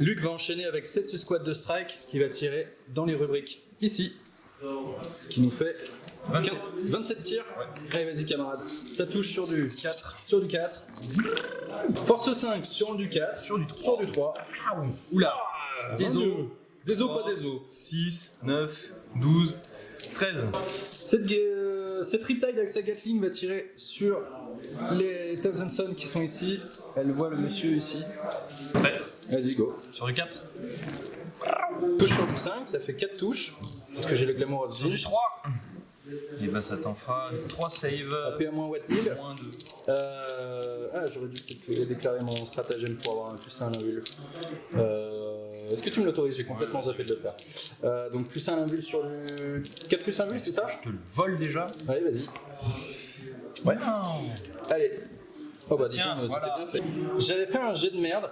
A: Luc va enchaîner avec 7 escouades de strike qui va tirer dans les rubriques ici. Ce qui nous fait 27 tirs. Allez, vas-y, camarade. Ça touche sur du 4. Sur du 4. Force 5 sur du 4. Sur du 3.
B: Oula.
A: Des os. Des os, pas des os.
B: 6, 9, 12, 13.
A: Cette Riptide avec sa Gatling va tirer sur les Thousand Sun qui sont ici. Elle voit le monsieur ici.
B: Prêt.
A: Vas-y, go.
B: Sur du 4.
A: Touche sur du 5, ça fait 4 touches. Parce que j'ai le Glamour of
B: Sur du
A: Zinch.
B: 3. Et bah ça t'en fera 3 saves.
A: AP à moins Watt 1000.
B: Moins 2.
A: J'aurais dû peut-être déclarer mon stratagème pour avoir un plus 1 invul. Est-ce que tu me l'autorises? J'ai complètement zappé de le faire. Donc plus 1 invul sur du 4 plus 1 invul, c'est ça?
B: Je te le vole déjà.
A: Allez, vas-y. Ouais. Allez. Oh bah
B: Tiens,
A: dis donc,
B: voilà.
A: c'était bien fait. J'avais fait un jet de merde,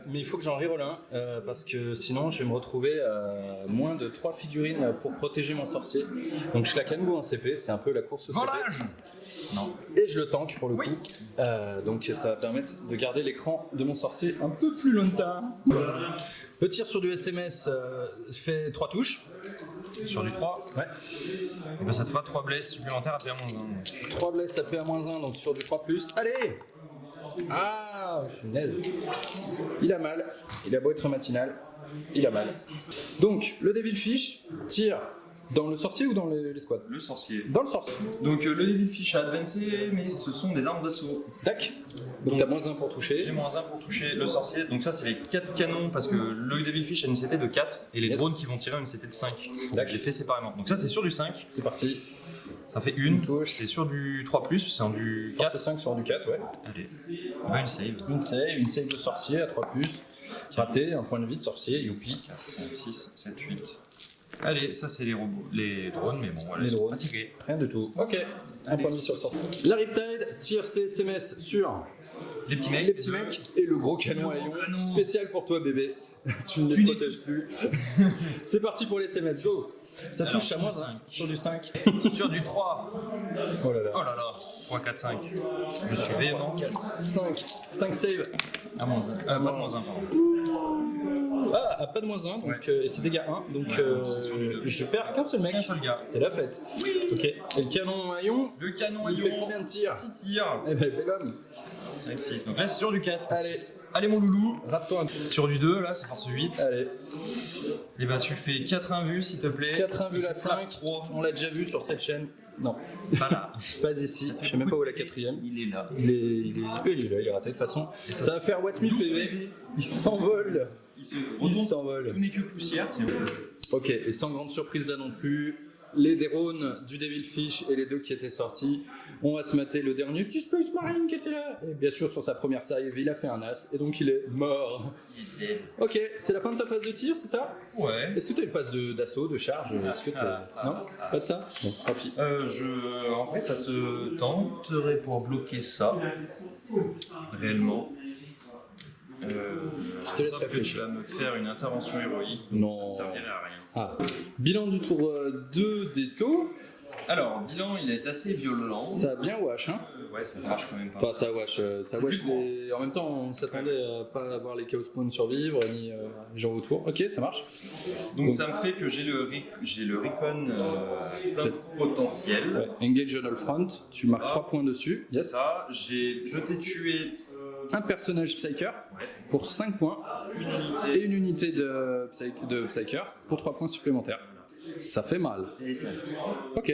A: mais il faut que j'en reroll un, parce que sinon je vais me retrouver à moins de 3 figurines pour protéger mon sorcier. Donc je claque à nouveau un CP, c'est un peu la course au CP.
B: Volage. Non.
A: Et je le tank pour le coup. Donc ça va permettre de garder l'écran de mon sorcier un peu plus longtemps. Le tir sur du SMS fait 3 touches.
B: Sur du 3.
A: Ouais.
B: Et bah ça te fera 3 blesses supplémentaires à PA-1.
A: 3 blesses AP à moins 1, donc sur du 3+. Allez! Ah, punaise. Il a mal. Il a beau être matinal. Il a mal. Donc, le Devil Fish tire dans le sorcier ou dans les squads?
B: Le sorcier.
A: Dans le sorcier.
B: Donc le Devil Fish a advancé, mais ce sont des armes d'assaut.
A: Tac. Donc t'as moins 1 pour toucher.
B: J'ai moins 1 pour toucher le sorcier. Donc ça c'est les 4 canons parce que le Devil Fish a une CT de 4 et les
A: Yes.
B: drones qui vont tirer ont une CT de 5. Donc je les fais séparément. Donc ça c'est sur du 5.
A: C'est parti.
B: Ça fait
A: Une
B: une
A: touche.
B: C'est sur du 3+, c'est en du
A: Force
B: 4.
A: 5 sur du 4, ouais.
B: Allez. Bah, une save.
A: Une save de sorcier à 3+. Raté, un point de vie de sorcier, youpi.
B: 4, 5, 6, 7, 8. Allez, ça c'est les robots, les drones, mais bon, voilà,
A: Les
B: ils sont
A: drones.
B: fatigués.
A: Rien du tout. Ok. Un point de vie sur le sorcier. La Riptide tire ses SMS sur
B: Les petits mecs.
A: les petits mecs et le gros canon à
B: Le gros
A: ion.
B: canon.
A: Spécial pour toi, bébé. Tu ne les protèges plus. C'est parti pour les SMS. Go. Ça
B: Alors,
A: touche à
B: sur
A: moins
B: du
A: 1.
B: 5.
A: Sur du 5.
B: Sur du 3.
A: Oh là
B: Oh
A: là.
B: là là. 3, 4, 5. Je suis véhément.
A: 5. 5 save.
B: À moins 1. Pas de moins 1, pardon.
A: Ah, pas de moins 1. Donc, et c'est dégâts 1. Donc,
B: c'est sur du 2.
A: je perds qu'un seul mec.
B: Qu'un seul gars.
A: C'est la fête. Ok. Et le canon à ion,
B: Le canon à
A: il fait
B: ion.
A: combien de tirs?
B: 6 tirs.
A: Eh ben, bel homme.
B: 5, 6. Donc là, c'est sur du 4.
A: Allez,
B: Allez, mon loulou.
A: rate-toi un peu.
B: Sur du 2, là, c'est force 8.
A: Allez.
B: Et bah, tu fais 4 invus, s'il te plaît.
A: 4 invus à
B: C'est pas
A: 5.
B: trop.
A: On l'a déjà vu sur cette chaîne. Non,
B: Pas là.
A: pas ici. Je sais même pas où est la 4ème.
B: Il est là.
A: Il est là, il est raté de toute façon. Ça va faire Watt 1000
B: 12
A: PV.
B: PV.
A: Il s'envole.
B: Il se
A: Il
B: retourne.
A: s'envole.
B: Tout n'est que poussière. Tiens.
A: Ok, et sans grande surprise là non plus. les Dérones du Devilfish et les 2 qui étaient sortis. On va se mater le dernier petit Space Marine qui était là. Et bien sûr, sur sa première save, il a fait un as et donc il est mort. Ok, c'est la fin de ta phase de tir, c'est ça?
B: Ouais.
A: Est-ce que tu as une phase d'assaut, de charge? Est-ce que non? Pas de ça? Bon, tant pis.
B: En vrai, ça se tenterait pour bloquer ça. Réellement.
A: Je te laisse réfléchir.
B: Tu vas me faire une intervention héroïque.
A: Non.
B: Ça servirait à rien.
A: Ah. Bilan du tour 2 des taux.
B: Alors, bilan, il est assez violent.
A: Ça a bien wash, hein?
B: Ouais, ça marche quand même pas.
A: Enfin, ça wash les... En même temps, on s'attendait à pas avoir les Chaos Spawn survivre, ni les gens autour. Ok, ça marche.
B: Donc ça me fait que j'ai le recon plein potentiel.
A: Ouais. Engage on all front, tu marques 3 points dessus.
B: C'est ça, je t'ai tué
A: un personnage Psyker pour 5 points.
B: une unité.
A: Et une unité de Psyker pour 3 points supplémentaires. Ça fait mal. Ok.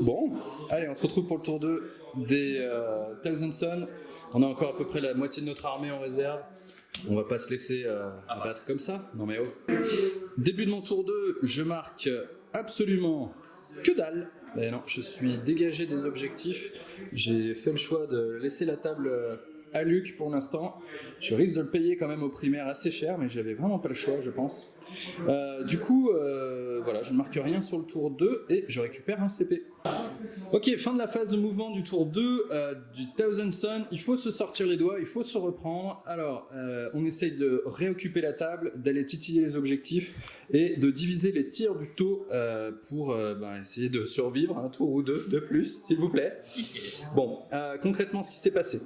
A: Bon, allez, on se retrouve pour le tour 2 des Thousand Sun. On a encore à peu près la moitié de notre armée en réserve. On va pas se laisser abattre comme ça. Non mais oh. Début de mon tour 2, je marque absolument que dalle. Mais non, je suis dégagé des objectifs. J'ai fait le choix de laisser la table à Luc pour l'instant. Je risque de le payer quand même au primaire assez cher, mais j'avais vraiment pas le choix, je pense. Du coup, voilà, je ne marque rien sur le tour 2 et je récupère un CP. Ok, fin de la phase de mouvement du tour 2 du Thousand Sun. Il faut se sortir les doigts, il faut se reprendre. Alors, on essaye de réoccuper la table, d'aller titiller les objectifs et de diviser les tirs du taux pour essayer de survivre un tour ou deux de plus, s'il vous plaît. Bon, concrètement, ce qui s'est passé.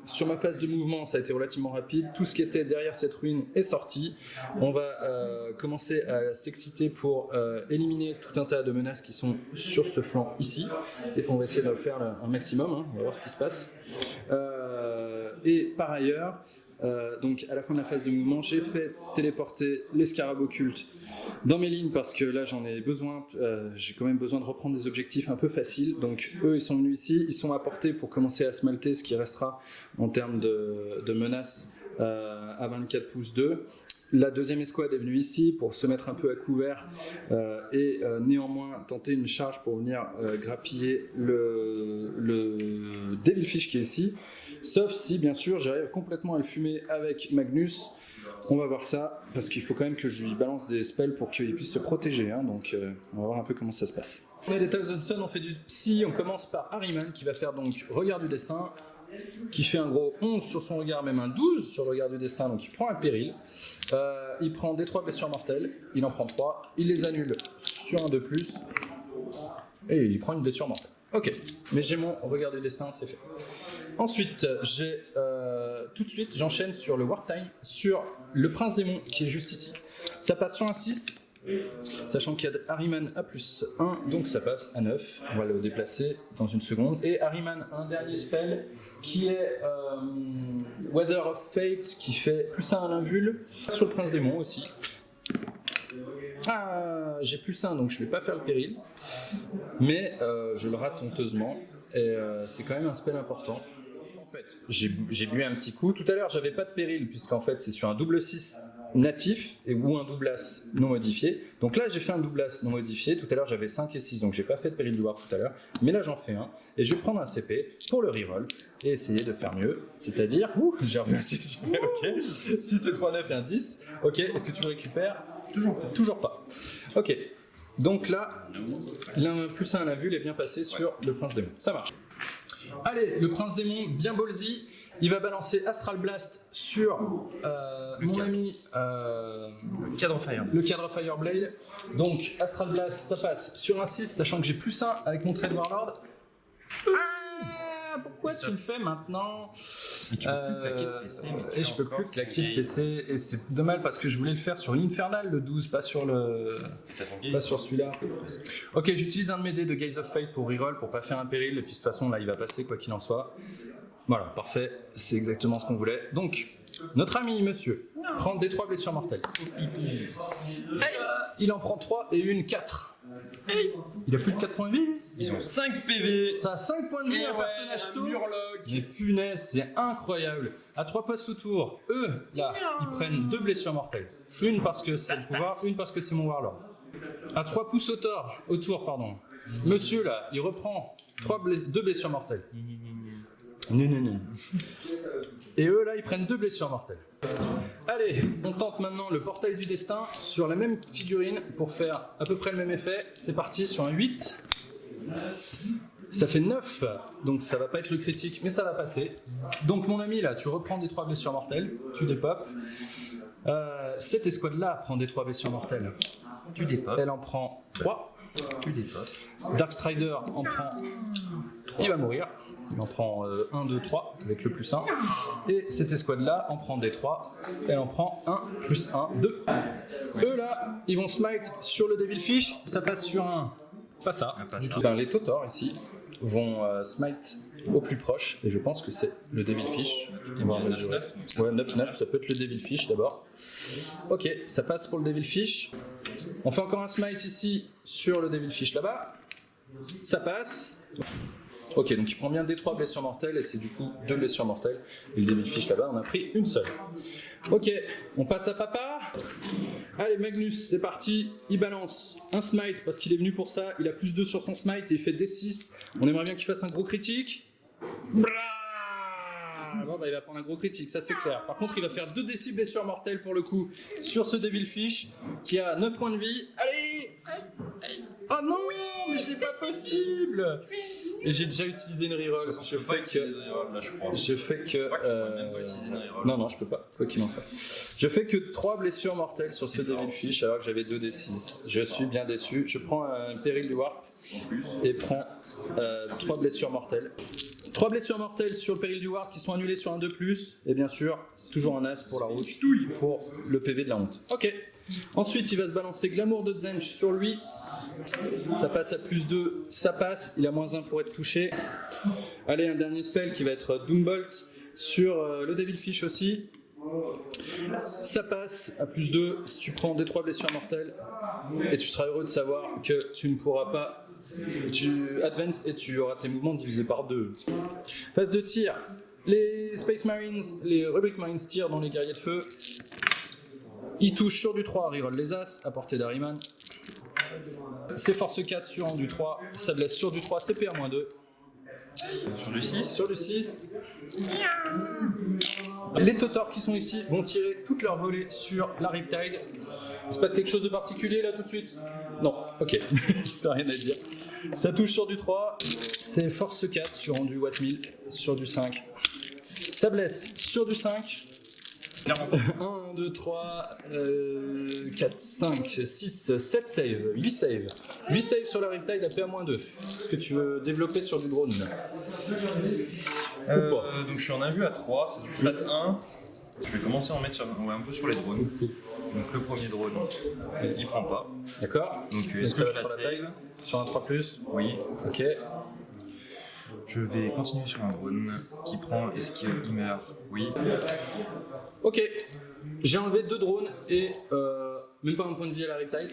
A: Sur ma phase de mouvement, ça a été relativement rapide. Tout ce qui était derrière cette ruine est sorti. On va commencer à s'exciter pour éliminer tout un tas de menaces qui sont sur ce flanc ici. Et on va essayer de le faire un maximum. Hein. On va voir ce qui se passe. Et par ailleurs, donc à la fin de la phase de mouvement, j'ai fait téléporter les scarabs occultes dans mes lignes parce que là j'en ai besoin, j'ai quand même besoin de reprendre des objectifs un peu faciles. Donc eux ils sont venus ici, ils sont apportés pour commencer à smelter ce qui restera en termes de menaces à 24 pouces 2. La deuxième escouade est venue ici pour se mettre un peu à couvert et néanmoins tenter une charge pour venir grappiller le Devilfish qui est ici. Sauf si, bien sûr, j'arrive complètement à le fumer avec Magnus. On va voir ça, parce qu'il faut quand même que je lui balance des spells pour qu'il puisse se protéger. Hein, donc, on va voir un peu comment ça se passe. On est des Thousand Sun, on fait du psy. On commence par Ahriman, qui va faire donc Regard du Destin, qui fait un gros 11 sur son regard, même un 12 sur le Regard du Destin. Donc, il prend un péril. Il prend des 3 blessures mortelles. Il en prend 3. Il les annule sur un de plus. Et il prend une blessure mortelle. Ok, mais j'ai mon Regard du Destin, c'est fait. Ensuite, tout de suite, j'enchaîne sur le Warp Time, sur le Prince Démon qui est juste ici. Ça passe sur un 6, sachant qu'il y a Ahriman à plus 1, donc ça passe à 9. On va le déplacer dans une seconde. Et Ahriman, un dernier spell qui est Weather of Fate, qui fait plus 1 à l'invul, sur le Prince Démon aussi. Ah, j'ai plus 1, donc je ne vais pas faire le péril, mais je le rate honteusement, et c'est quand même un spell important. En fait, j'ai bu un petit coup. Tout à l'heure, j'avais pas de péril, puisqu'en fait, c'est sur un double 6 natif ou un double as non modifié. Donc là, j'ai fait un double as non modifié. Tout à l'heure, j'avais 5 et 6, donc j'ai pas fait de péril du war tout à l'heure. Mais là, j'en fais un, et je vais prendre un CP pour le reroll et essayer de faire mieux. C'est-à-dire, j'ai revu un 6, ok. 6 et 3, 9 et un 10. Ok, est-ce que tu le récupères? Toujours pas. Ok. Donc là, l'un plus 1 à la vue est bien passé sur le Prince Démon. Ça marche. Allez, le Prince Démon, bien ballsy. Il va balancer Astral Blast sur mon ami le cadre Fireblade. Donc Astral Blast, ça passe sur un 6, sachant que j'ai plus 1 avec mon Trade Warlord. Pourquoi tu le fais maintenant?
B: Tu peux plus claquer de PC.
A: Et je peux plus claquer de PC. Et c'est dommage parce que je voulais le faire sur l'Infernal, le 12, pas sur celui-là. Ok, j'utilise un de mes dés de Gaze of Fate pour reroll, pour pas faire un péril. Et puis de toute façon, là, il va passer quoi qu'il en soit. Voilà, parfait. C'est exactement ce qu'on voulait. Donc, notre ami monsieur prend des 3 blessures mortelles. Il en prend 3 et une 4. Il a plus de 4 points de vie.
B: Ils ont 5 PV.
A: Ça a 5 points de vie, un personnage tôt. Mais punaise, c'est incroyable. À 3 passes au tour, eux, là, ils prennent 2 blessures mortelles. Une parce que c'est le pouvoir, une parce que c'est mon Warlord. À 3 pouces autour, pardon. Monsieur là, il reprend 2 blessures mortelles. Non. Et eux là, ils prennent 2 blessures mortelles. Allez, on tente maintenant le portail du destin sur la même figurine pour faire à peu près le même effet. C'est parti sur un 8. Ça fait 9, donc ça va pas être le critique, mais ça va passer. Donc mon ami là, tu reprends des 3 blessures mortelles, tu dépopes. Cette escouade là prend des 3 blessures mortelles.
C: Tu dépopes.
A: Elle en prend 3.
C: Tu dépopes.
A: Darkstrider en prend 3. Il va mourir. Il en prend 1, 2, 3 avec le plus 1. Et cette escouade-là en prend des 3. Elle en prend 1, plus 1, 2. Eux là, ils vont smite sur le Devilfish. Ça passe sur un. Pas ça. Du tout. Ben, les Totors ici vont smite au plus proche. Et je pense que c'est le Devilfish.
C: Tu vas mesurer.
A: Ouais, 9-9, ça peut être le Devilfish d'abord. Ok, ça passe pour le Devilfish. On fait encore un smite ici sur le Devilfish là-bas. Ça passe. Ok, donc il prend bien des 3 blessures mortelles et c'est du coup 2 blessures mortelles. Et le Devilfish là-bas, on a pris une seule. Ok, on passe à papa. Allez, Magnus, c'est parti. Il balance un smite parce qu'il est venu pour ça. Il a plus 2 sur son smite et il fait D6. On aimerait bien qu'il fasse un gros critique. Bon, bah, il va prendre un gros critique, ça c'est clair. Par contre, il va faire 2 D6 blessures mortelles pour le coup sur ce Devilfish qui a 9 points de vie. Allez! Oh non, mais c'est pas possible! Et j'ai déjà utilisé une reroll. Je fais que. Non, je peux pas. Quoi qu'il en soit. Je fais que 3 blessures mortelles sur ce Devilfish alors que j'avais 2 D6. Je suis bien déçu. Je prends un péril du warp et prends 3 blessures mortelles. 3 blessures mortelles sur le péril du warp qui sont annulées sur un 2+. Et bien sûr, toujours un as pour la route pour le PV de la honte. Ok. Ensuite, il va se balancer Glamour de Zench sur lui. Ça passe à plus 2, ça passe. Il a moins 1 pour être touché. Allez, un dernier spell qui va être Doombolt sur le Devilfish aussi. Ça passe à plus 2 si tu prends des 3 blessures mortelles. Et tu seras heureux de savoir que tu ne pourras pas. Tu advance et tu auras tes mouvements divisés par 2. Phase de tir. Les Space Marines, les Rubric Marines tirent dans les guerriers de feu. Ils touchent sur du 3, reroll les as à portée d'Harryman. C'est force 4 sur un du 3, ça blesse sur du 3, CPR-2.
C: Sur du 6.
A: Sur le 6. Les Totors qui sont ici vont tirer toute leur volée sur la Riptide. Il se passe quelque chose de particulier là tout de suite? Non, ok, t'as rien à dire. Ça touche sur du 3, c'est force 4 sur un du Watt 1000, sur du 5. Ça blesse sur du 5. 1, 2, 3, 4, 5, 6, 7 save, 8 save. 8 save sur la Riptide à PA-2. Est-ce que tu veux développer sur du drone
C: Donc je suis en invue à 3, c'est du flat 1. Je vais commencer à en mettre un peu sur les drones. Donc le premier drone, il prend pas.
A: D'accord.
C: Donc est-ce que je la save
A: sur un 3+?
C: Oui.
A: Ok.
C: Je vais continuer sur un drone qui prend. Est-ce qu'il meurt? Oui.
A: Ok. J'ai enlevé 2 drones et même pas un point de vie à la Riptide.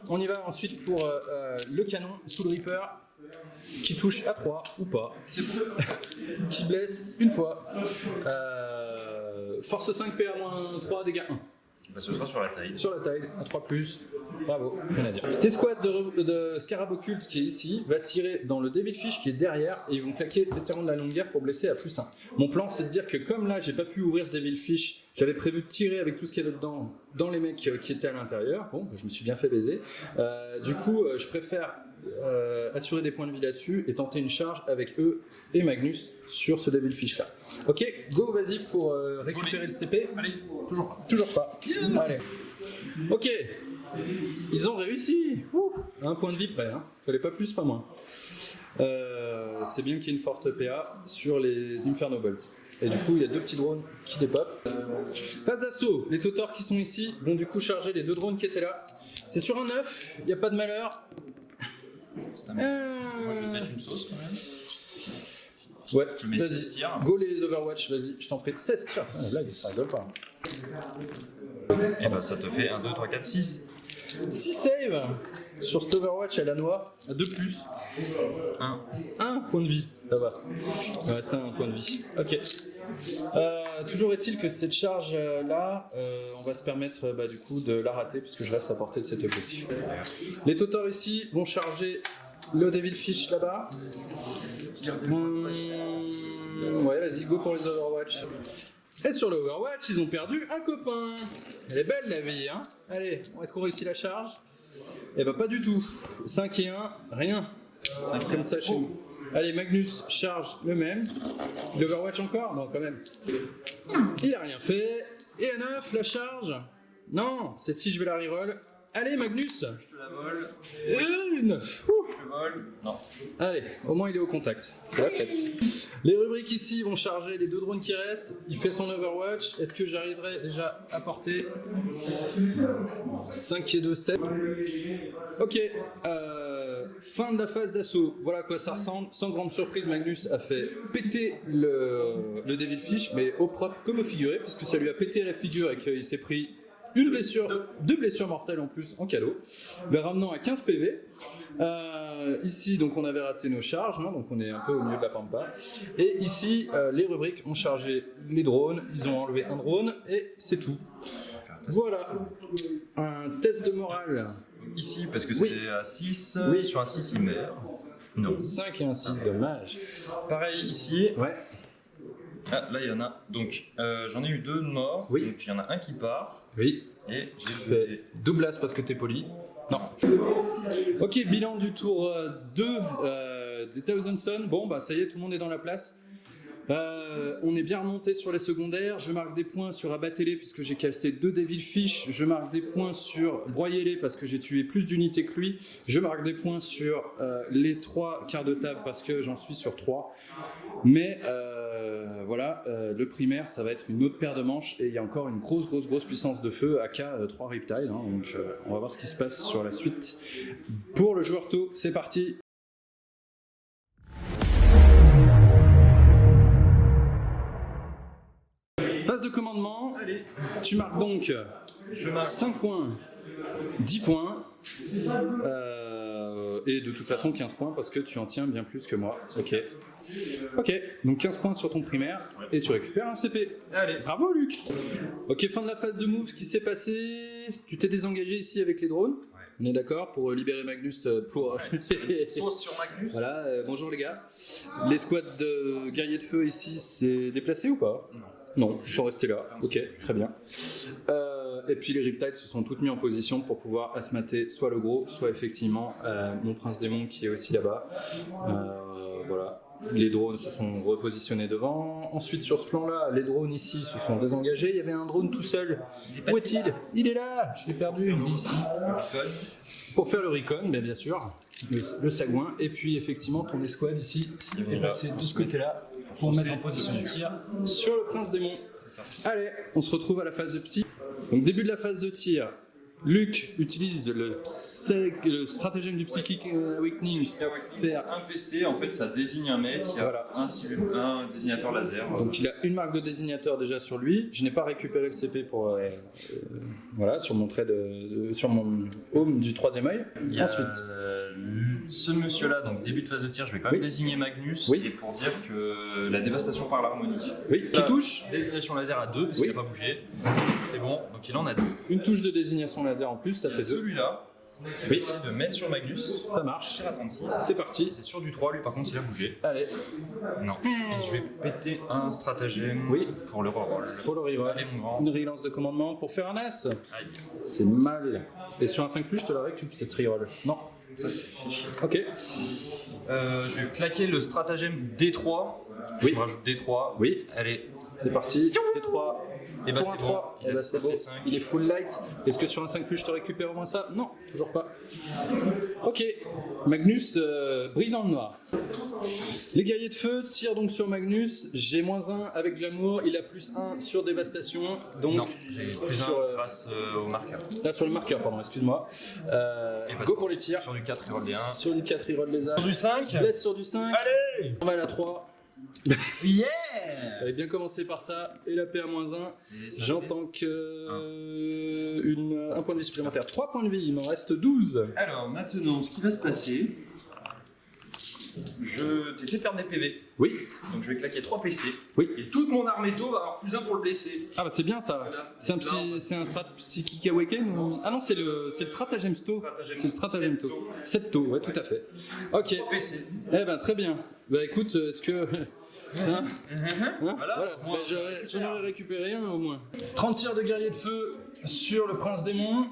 A: On y va ensuite pour le canon Soul Reaper qui touche à 3 ou pas. Qui blesse une fois. Force 5 PA-3, dégâts 1.
C: Bah, ce sera sur la taille.
A: Sur la taille, à 3+. Bravo, rien à dire. Cette escouade de Scarab Occulte qui est ici va tirer dans le Devilfish qui est derrière et ils vont claquer vétéran de la longue guerre pour blesser à +1. Mon plan c'est de dire que comme là j'ai pas pu ouvrir ce Devilfish, j'avais prévu de tirer avec tout ce qu'il y avait dedans dans les mecs qui étaient à l'intérieur. Bon, je me suis bien fait baiser. Du coup, je préfère assurer des points de vie là-dessus et tenter une charge avec eux et Magnus sur ce Devilfish là. Ok, go, vas-y pour récupérer le CP.
C: Allez,
A: Toujours pas. Allez. Ok. Ils ont réussi. À un point de vie près. Hein. Fallait pas plus, pas moins. C'est bien qu'il y ait une forte PA sur les Inferno Bolts. Et du coup, il y a 2 petits drones qui dépopent. Phase d'assaut. Les Totors qui sont ici vont du coup charger les 2 drones qui étaient là. C'est sur un 9. Il n'y a pas de malheur.
C: C'est un mec. Moi, je vais mettre une sauce quand même.
A: Ouais,
C: je mets 16 tirs.
A: Go les Overwatch, vas-y, je t'en prie. 16 tirs. Ah, blague, ça rigole pas.
C: Et bah, ça te fait 1, 2, 3, 4, 6.
A: 6 save sur cet Overwatch à la noix, à 2+.
C: 1
A: point de vie, ça va. Il va rester un point de vie. Ok. Toujours est-il que cette charge là, on va se permettre du coup de la rater puisque je reste à portée de cet objectif. Les Totors ici vont charger le Devilfish là-bas. Ouais, vas-y, go pour les Overwatch. Et sur le Overwatch, ils ont perdu un copain. Elle est belle la vie, hein. Allez, est-ce qu'on réussit la charge? Eh ben pas du tout. 5 et 1, rien. Comme ça chez nous. Allez, Magnus charge le même. L'Overwatch encore? Non, quand même. Il a rien fait. Et à 9, la charge? Non, celle-ci je vais la reroll. Allez, Magnus.
C: Je te la vole.
A: 9.
C: Je te vole. Non.
A: Allez, au moins il est au contact. C'est la fête. Les rubriques ici vont charger les 2 drones qui restent. Il fait son Overwatch. Est-ce que j'arriverai déjà à porter 5 et 2, 7. Ok. Fin de la phase d'assaut. Voilà à quoi ça ressemble. Sans grande surprise, Magnus a fait péter le Devilfish, mais au propre comme au figuré, puisque ça lui a pété la figure et qu'il s'est pris une blessure, 2 blessures mortelles en plus en cadeau, le ramenant à 15 PV. Ici, donc, on avait raté nos charges, hein, donc on est un peu au milieu de la pampa. Et ici, les rubriques ont chargé les drones, ils ont enlevé un drone et c'est tout. Voilà, un test de morale.
C: Ici, parce que c'est à 6,
A: Oui.
C: sur un 6 il meurt. Non.
A: 5 et un 6, dommage.
C: Pareil ici.
A: Ouais.
C: Ah, là il y en a. Donc j'en ai eu 2 de morts.
A: Oui.
C: Donc il y en a un qui part.
A: Oui.
C: Et
A: Tu
C: j'ai
A: fais double as parce que t'es poli. Non. Ok, bilan du tour 2 des Thousand Sun. Bon, bah ça y est, tout le monde est dans la place. On est bien remonté sur les secondaires. Je marque des points sur abattez-les puisque j'ai cassé 2 Devilfish. Je marque des points sur broyez-les parce que j'ai tué plus d'unités que lui. Je marque des points sur les 3 quarts de table parce que j'en suis sur 3. Mais voilà, le primaire, ça va être une autre paire de manches et il y a encore une grosse puissance de feu AK 3 Riptide. Hein, donc on va voir ce qui se passe sur la suite. Pour le joueur tôt, c'est parti. Phase de commandement.
C: Allez.
A: Tu marques donc
C: Je marque
A: 5 points, 10 points. Et de toute façon 15 points parce que tu en tiens bien plus que moi. Ok. Ok, donc 15 points sur ton primaire et tu récupères un CP.
C: Allez.
A: Bravo Luc. Ok, fin de la phase de move, ce qui s'est passé. Tu t'es désengagé ici avec les drones. On est d'accord pour libérer Magnus pour...
C: Sauce sur Magnus.
A: Voilà, bonjour les gars. Les squads de guerriers de feu ici, c'est déplacé ou pas? Non, ils sont restés là. Ok, très bien. Et puis les Riptides se sont toutes mis en position pour pouvoir asmater soit le gros, soit effectivement mon prince démon qui est aussi là-bas. Voilà. Les drones se sont repositionnés devant. Ensuite, sur ce flanc-là, les drones ici se sont désengagés. Il y avait un drone tout seul. Où est-il? Il est là. Je l'ai perdu. Il est ici. Pour faire le recon, bien sûr. Le sagouin. Et puis, effectivement, ton escouade ici est passé de ce côté-là pour mettre en position de tir sur le prince démon. Allez, on se retrouve à la phase de psy. Donc, début de la phase de tir. Luc utilise le stratagème du Psychic Awakening.
C: Faire un PC, en fait, ça désigne un mec qui a
A: Voilà.
C: un désignateur laser.
A: Donc il a une marque de désignateur déjà sur lui. Je n'ai pas récupéré le CP pour voilà sur mon trait sur mon home du 3e œil.
C: Il y a,
A: Ensuite,
C: ce monsieur-là, donc début de phase de tir, je vais quand même désigner Magnus
A: Oui.
C: et pour dire que la dévastation par l'harmonie.
A: oui, qui touche
C: Désignation laser à 2 parce
A: Oui.
C: qu'il n'a pas bougé. C'est bon, donc il en a 2.
A: une touche de désignation laser en plus, ça
C: Il y a
A: fait 2.
C: celui-là, je vais
A: Oui.
C: essayer de mettre sur Magnus.
A: Ça marche.
C: Tir à 36.
A: C'est parti.
C: C'est sur du 3, lui par contre il a bougé.
A: Allez,
C: Non. Et je vais péter un stratagème
A: Oui.
C: pour le reroll.
A: pour le reroll.
C: Allez mon grand.
A: Une relance de commandement pour faire un as.
C: Aïe.
A: C'est mal. Et sur un 5+, je te la récupère cette reroll. Non.
C: Ça c'est fichu.
A: Ok.
C: Je vais claquer le stratagème D3.
A: Oui.
C: Je me rajoute D3.
A: Oui.
C: Allez.
A: C'est parti. T3.
C: Et bah
A: Pour un
C: c'est bon.
A: 3.
C: Il a
A: c'est
C: fait
A: bon.
C: 5.
A: Il est full light. Est-ce que sur un 5+, je te récupère au moins ça? Non, toujours pas. Ok. Magnus brille dans le noir. Les guerriers de feu tirent donc sur Magnus. J'ai -1 avec Glamour. Il a +1 sur Dévastation. Donc,
C: Non, j'ai plus
A: sur,
C: 1 grâce au marqueur.
A: là, sur le marqueur, pardon, excuse-moi.
C: Et parce
A: Go
C: que
A: pour les tirs.
C: Sur du 4, il roll des 1.
A: Sur du 4, il roll les as.
C: Sur du 5.
A: Laisse sur du 5.
C: Allez.
A: On va à la 3.
C: Yeah.
A: Allez, bien commencer par ça. Et la paix à -1.
C: Et ça
A: J'entends que un point de vie supplémentaire. 3 points de vie, il m'en reste 12.
C: Alors maintenant, ce qui va se passer, je t'ai fait perdre des PV.
A: Oui.
C: Donc je vais claquer 3 PC.
A: Oui.
C: Et toute mon arméto va avoir plus 1 pour le blesser.
A: Ah bah c'est bien ça.
C: Voilà.
A: C'est un strat psychique awaken ou... Ah non, c'est le stratagème sto. C'est le stratagème sto. 7 taux, ouais, tout à fait. Ok.
C: PC.
A: Eh ben très bien. Bah écoute, est-ce que... Hein
C: Voilà.
A: Bah, j'en aurais récupéré un au moins. 30 tirs de guerrier de feu sur le prince démon,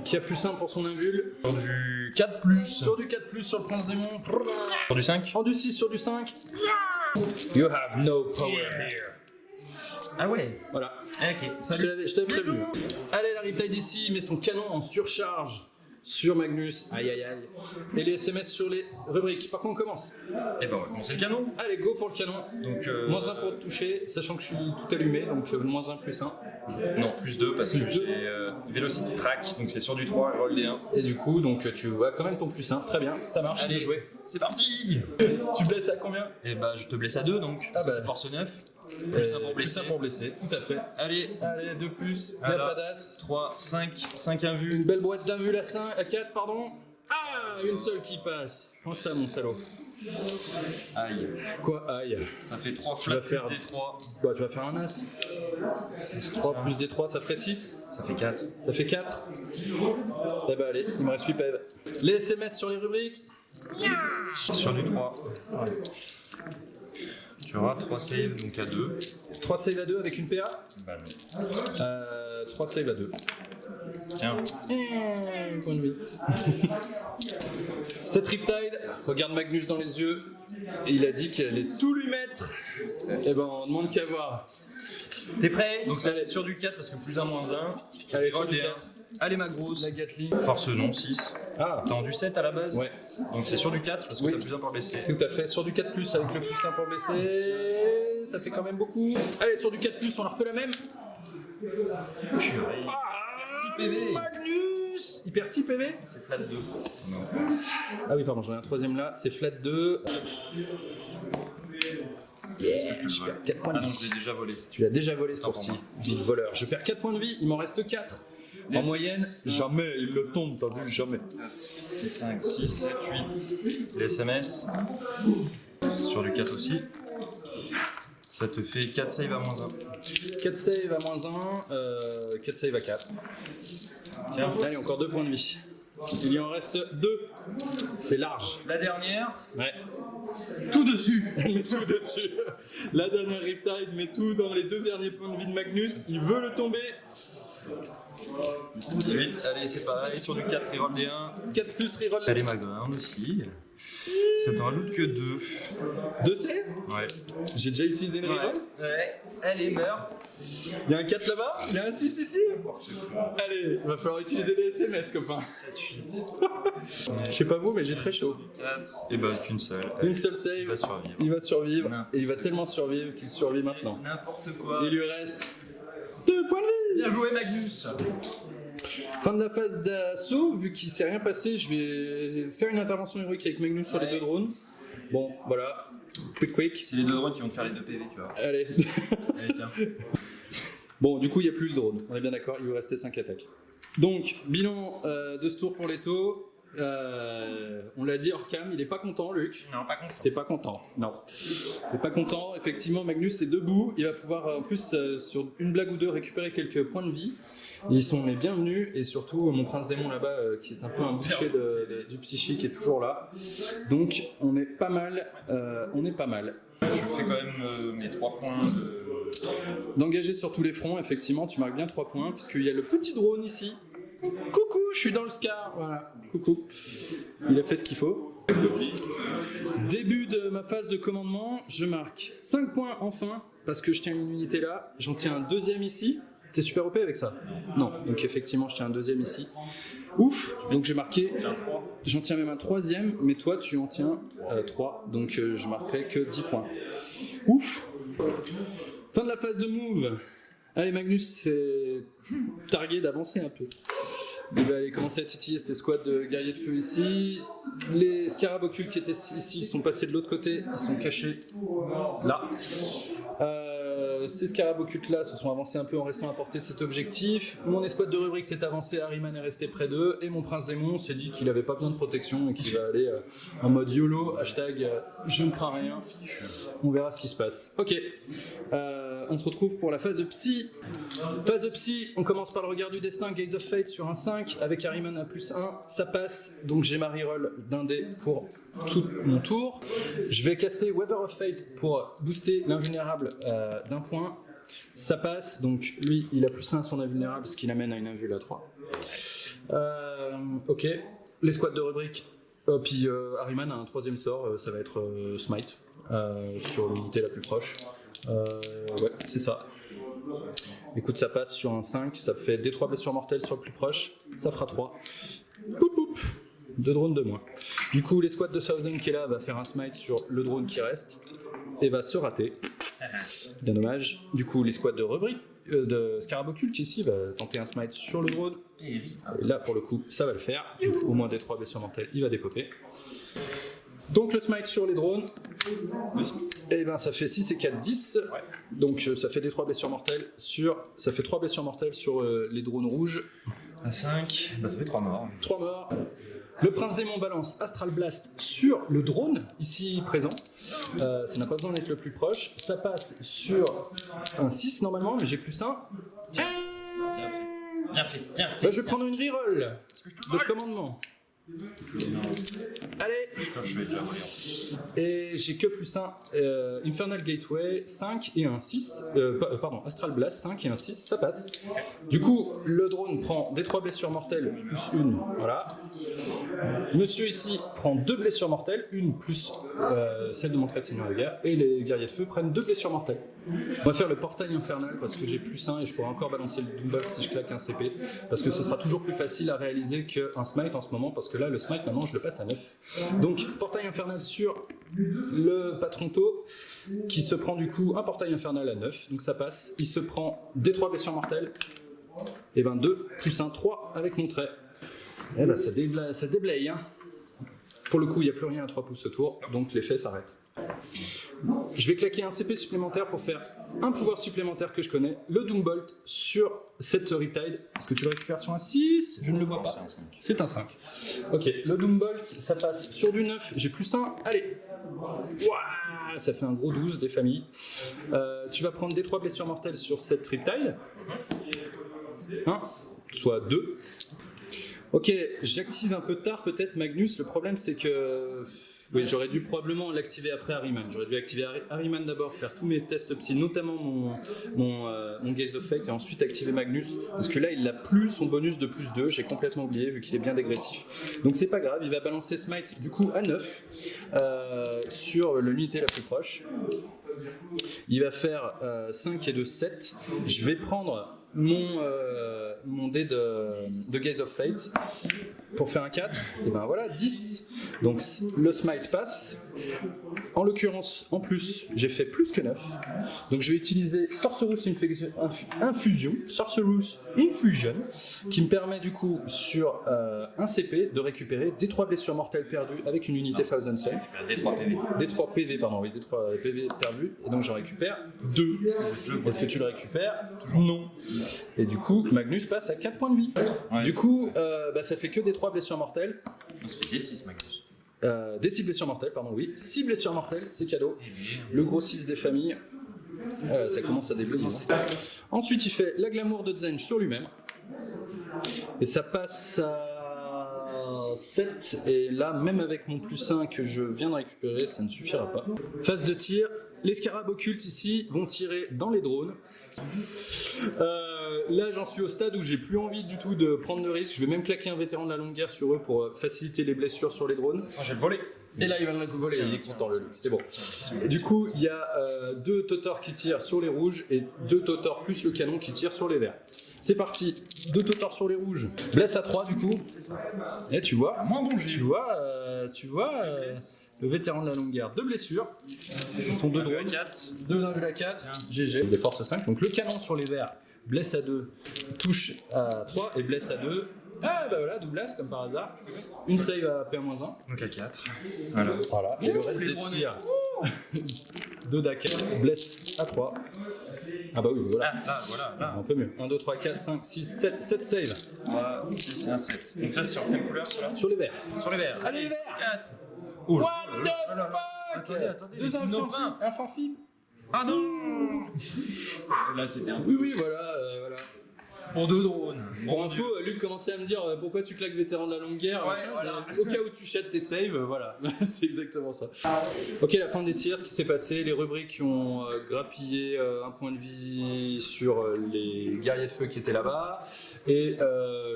A: qui a plus 1 pour son invul.
C: Sur du 4+.
A: Sur du 4+, sur le prince démon.
C: Sur du 5.
A: En du 6 sur du 5. You have no power here.
C: Ah ouais.
A: Voilà.
C: Ok.
A: Je t'avais prévenu. Allez, la Riptide ici, il met son canon en surcharge sur Magnus. Aïe aïe aïe. Et les SMS sur les rubriques. Par contre, on commence.
C: Et ben on va commencer le canon.
A: Allez, go pour le canon.
C: Donc
A: Moins 1 pour te toucher, sachant que je suis tout allumé, donc moins 1 plus 1.
C: non, plus 2 parce que
A: Plus deux.
C: j'ai Velocity Track, donc c'est sur du 3, roll des 1.
A: Et du coup, donc tu vois quand même ton plus 1. Très bien, ça marche.
C: Allez,
A: bien joué.
C: c'est parti.
A: Tu blesses à combien?
C: Et bah je te blesse à 2 donc.
A: Ah bah.
C: C'est force 9. Plus 1 pour blesser.
A: Plus 1 pour blesser, tout à fait.
C: Allez,
A: Allez, 2 plus, bien
C: Voilà.
A: badass.
C: 3, 5 invus.
A: Une belle boîte d'invul à 4, pardon. Ah, une seule qui passe. Prends ça, mon salaud.
C: Aïe.
A: Quoi, aïe.
C: Ça fait 3
A: vas
C: flats
A: faire-
C: plus des 3.
A: Bah, tu vas faire un as. 3 plus des 3, ça ferait 6.
C: Ça fait 4.
A: Ça fait 4. Eh bah, allez, il me reste 8 PV. Les SMS sur les rubriques.
C: Sur du 3. Tu auras 3 saves donc à 2.
A: 3 save à 2 avec une PA.
C: Bah non.
A: 3 save à 2.
C: Tiens.
A: Point de vie. Cette Riptide regarde Magnus dans les yeux et il a dit qu'elle allait tout lui mettre. Eh ben, on demande qu'à voir.
C: T'es prêt? Donc ça va
A: Allez.
C: être sur du 4 parce que plus 1 moins 1.
A: Allez,
C: Roll
A: sur du
C: des 1.
A: 4.
C: Allez ma grosse.
A: La Gatling.
C: Force non 6.
A: Ah,
C: T'as en du 7 à la base?
A: ouais,
C: Donc c'est sur du 4 parce que
A: Oui.
C: t'as plus 1 pour blesser.
A: tout à fait. Sur du 4+, avec le plus 1 pour blesser, ça fait quand même beaucoup. Allez, sur du 4+, on la refait la même.
C: Purée. 6 PV.
A: Magnus il perd 6 PV.
C: C'est flat 2. Non.
A: Ah oui, pardon, j'en ai un troisième là, c'est flat 2. Yeah,
C: je te
A: je
C: vole.
A: perds 4 points
C: Ah
A: de
C: non,
A: vie.
C: je l'ai déjà volé.
A: Tu l'as déjà volé ce
C: Tant pour
A: tour-ci.
C: moi.
A: Vite voleur. Je perds 4 points de vie, il m'en reste 4. En
C: Les
A: moyenne, jamais il le tombe, t'as vu, jamais.
C: 5, 6, 7, 8. Les SMS. Sur du 4 aussi. Ça te fait 4 save à moins 1.
A: 4 save à moins 1, 4 save à 4.
C: Tiens.
A: Allez, encore 2 points de vie. Il y en reste 2. C'est large.
C: La dernière.
A: Ouais.
C: Tout dessus.
A: Elle met tout dessus. La dernière Riptide met tout dans les 2 derniers points de vie de Magnus. Il veut le tomber.
C: 8. Allez, c'est pareil. Sur du 4, reroll des 1.
A: 4 plus reroll.
C: Allez, ma grande aussi. Ça t'en rajoute que 2.
A: 2 save.
C: Ouais.
A: J'ai déjà utilisé une reroll.
C: Ouais. Allez, meurs.
A: Il y a un 4 là-bas. Il y a un 6 ici. Allez, il va falloir utiliser les SMS, copain.
C: 7, 8.
A: Je sais pas vous, mais j'ai très chaud.
C: 4. Et bah, qu'une seule.
A: Une seule
C: Il
A: save.
C: va survivre.
A: Il va survivre.
C: Non.
A: Et il va tellement survivre qu'il survit maintenant.
C: N'importe quoi.
A: Il lui reste 2 points de vie.
C: Bien joué, Magnus.
A: Fin de la phase d'assaut, vu qu'il s'est rien passé, je vais faire une intervention héroïque avec Magnus sur les 2 drones. Bon, voilà. Quick.
C: C'est les 2 drones qui vont te faire les 2 PV, tu vois.
A: Allez.
C: Allez, tiens.
A: Bon, du coup, il n'y a plus le drone. On est bien d'accord, il vous restait 5 attaques. Donc, bilan de ce tour pour les taux. On l'a dit hors cam, il est pas content, Luc.
C: Non, pas content.
A: T'es pas content, non. T'es pas content. Effectivement, Magnus est debout. Il va pouvoir, en plus, sur une blague ou deux, récupérer quelques points de vie. Ils sont les bienvenus. Et surtout, mon prince démon là-bas, qui est un peu un boucher du psychique, est toujours là. Donc, on est pas mal.
C: Je fais quand même mes 3 points
A: D'engager sur tous les fronts, effectivement, tu marques bien 3 points, puisqu'il y a le petit drone ici. Coucou, je suis dans le Scar. Voilà, coucou. Il a fait ce qu'il faut. Début de ma phase de commandement, je marque 5 points enfin, parce que je tiens une unité là. J'en tiens un deuxième ici. T'es super OP avec ça? Non, donc effectivement, je tiens un deuxième ici. Ouf, donc j'ai marqué. J'en tiens même un troisième, mais toi, tu en tiens 3, donc je marquerai que 10 points. Ouf. Fin de la phase de move. Allez, Magnus, c'est targué d'avancer un peu. Il va aller commencer à titiller cette escouade de guerriers de feu ici. Les scarabs occultes qui étaient ici, ils sont passés de l'autre côté, ils sont cachés là. ces Scarabocules là se sont avancés un peu en restant à portée de cet objectif. Mon escouade de rubrique s'est avancée, Harryman est resté près d'eux, et mon prince démon s'est dit qu'il avait pas besoin de protection et qu'il va aller en mode YOLO, hashtag je ne crains rien. On verra ce qui se passe. Ok, on se retrouve pour la phase de psy. Phase de psy, on commence par le regard du destin, Gaze of Fate sur un 5, avec Harryman à +1, ça passe, donc j'ai ma reroll d'un dé pour tout mon tour. Je vais caster Weather of Fate pour booster l'invulnérable d'un point. Ça passe, donc lui il a +1 à son invulnérable, ce qui l'amène à une invul à 3. Ok, l'escouade de rubrique. Puis Harryman a un troisième sort, ça va être Smite sur l'unité la plus proche. Ouais, c'est ça. Écoute, ça passe sur un 5, ça fait D3 blessures mortelles sur le plus proche, ça fera 3. Poup poup, 2 drones de moins. Du coup, l'escouade de Southern qui est là va faire un smite sur le drone qui reste et va se rater. Bien dommage. Du coup, l'escouade de rubrique de Scarabocule qui ici va tenter un smite sur le drone. Et là, pour le coup, ça va le faire. Au moins D3 blessures mortelles, il va dépoper. Donc le smite sur les drones, et ben ça fait 6 et 4, 10. Ouais. Donc ça fait des 3 blessures mortelles sur. Ça fait 3 blessures mortelles sur les drones rouges.
C: À 5, bah ça fait 3 morts.
A: 3 morts. Le prince démon balance Astral Blast sur le drone, ici présent. Ça n'a pas besoin d'être le plus proche. Ça passe sur un 6 normalement, mais j'ai +1.
C: Tiens. Bien fait.
A: Bah, je vais prendre une reroll de commandement. Allez,
C: Je vais déjà voler.
A: et j'ai que +1 Infernal Gateway 5 et un 6 pardon, Astral Blast 5 et un 6, ça passe. Du coup, le drone prend des 3 blessures mortelles +1, voilà. Monsieur ici prend 2 blessures mortelles, une plus celle de mon trait de seigneur de guerre, et les guerriers de feu prennent 2 blessures mortelles. On va faire le portail infernal parce que j'ai +1 et je pourrais encore balancer le Doombolt si je claque un CP, parce que ce sera toujours plus facile à réaliser qu'un smite en ce moment, parce que là le smite maintenant je le passe à 9. Donc portail infernal sur le patronto qui se prend du coup un portail infernal à 9, donc ça passe. Il se prend des 3 blessures mortelles, et ben 2 +1, 3 avec mon trait. Et ben ça déblaye hein. Pour le coup il n'y a plus rien à 3 pouces ce tour, donc l'effet s'arrête. Je vais claquer un CP supplémentaire pour faire un pouvoir supplémentaire que je connais, le Doombolt sur cette Riptide. Est-ce que tu le récupères sur un 6 ? Je ne le vois pas. C'est un 5. Ok, le Doombolt, ça passe sur du 9, j'ai +1, allez. Ouah, ça fait un gros 12 des familles. Tu vas prendre des 3 blessures mortelles sur cette Riptide. 1, soit 2. Ok, j'active un peu tard peut-être Magnus, le problème c'est que... Oui, j'aurais dû probablement l'activer après Harryman. J'aurais dû activer Harryman d'abord, faire tous mes tests psy, notamment mon Gaze of Fate, et ensuite activer Magnus, parce que là il a plus son bonus de +2, j'ai complètement oublié vu qu'il est bien dégressif. Donc c'est pas grave, il va balancer Smite du coup à 9 sur l'unité la plus proche. Il va faire 5 et de 7. Je vais prendre mon dé de Gaze of Fate pour faire un 4, et ben voilà, 10. Donc le smite passe. En l'occurrence, en plus, j'ai fait plus que 9. Donc je vais utiliser Sorcerous Infusion, qui me permet du coup sur un CP de récupérer des 3 blessures mortelles perdues avec une unité Thousand Sun.
C: Des 3 PV.
A: Des 3 PV, pardon, oui, des 3 PV perdus. Et donc j'en récupère 2. Est-ce que tu le récupères ? Toujours non. Et du coup, Magnus passe à 4 points de vie. Ouais. Du coup, ça fait que des 3 blessures mortelles.
C: On se fait des 6, Magnus.
A: Des 6 blessures mortelles, pardon, oui. 6 blessures mortelles, c'est cadeau. Le gros 6 des familles. Ça commence à développer. Ensuite, il fait la glamour de Zen sur lui-même. Et ça passe à 7. Et là, même avec mon +1 que je viens de récupérer, ça ne suffira pas. Phase de tir. Les scarabs occultes ici vont tirer dans les drones. Là, j'en suis au stade où j'ai plus envie du tout de prendre de risque. Je vais même claquer un vétéran de la longue guerre sur eux pour faciliter les blessures sur les drones.
C: Je vais le voler.
A: Et là, il va le voler. Il est content, le c'est bon. Et du coup, il y a 2 totors qui tirent sur les rouges et 2 totors plus le canon qui tirent sur les verts. C'est parti. 2 totors sur les rouges. Blesse à 3 du coup. Et tu vois,
C: moins bon,
A: tu vois le vétéran de la longue guerre, 2 blessures. Ils sont 2 drones. 2 invuls à 4. GG. Des forces 5. Donc le canon sur les verts blesse à 2, touche à 3 et blesse à 2. Ah bah voilà, doublage comme par hasard. Une save à PA-1.
C: Donc à 4.
A: Voilà. Et le reste des tirs. 2 d'Aken, blesse à 3. Ah bah oui, voilà.
C: Ah, là, voilà, là.
A: Un peu mieux. 1, 2, 3, 4, 5, 6, 7, 7 save.
C: 3, 6 et un 7. Donc ça, c'est sur quelle couleur, celui-là?
A: Sur les verts.
C: Sur les verts.
A: Allez, les verts.
C: 4.
A: What
C: Oh là là.
A: the fuck?
C: Attendez,
A: Deux
C: c'est nos
A: enfants,
C: pains.
A: un fanfim.
C: Ah non. Là, c'était un peu...
A: Oui, oui, voilà, voilà.
C: Pour 2 drones.
A: Pour info, Luc commençait à me dire pourquoi tu claques vétéran de la longue guerre.
C: Ouais,
A: machin,
C: voilà.
A: Au cas où tu chattes tes saves, voilà. C'est exactement ça. Ok, la fin des tirs, ce qui s'est passé, les rubriques qui ont grappillé un point de vie sur les guerriers de feu qui étaient là-bas, et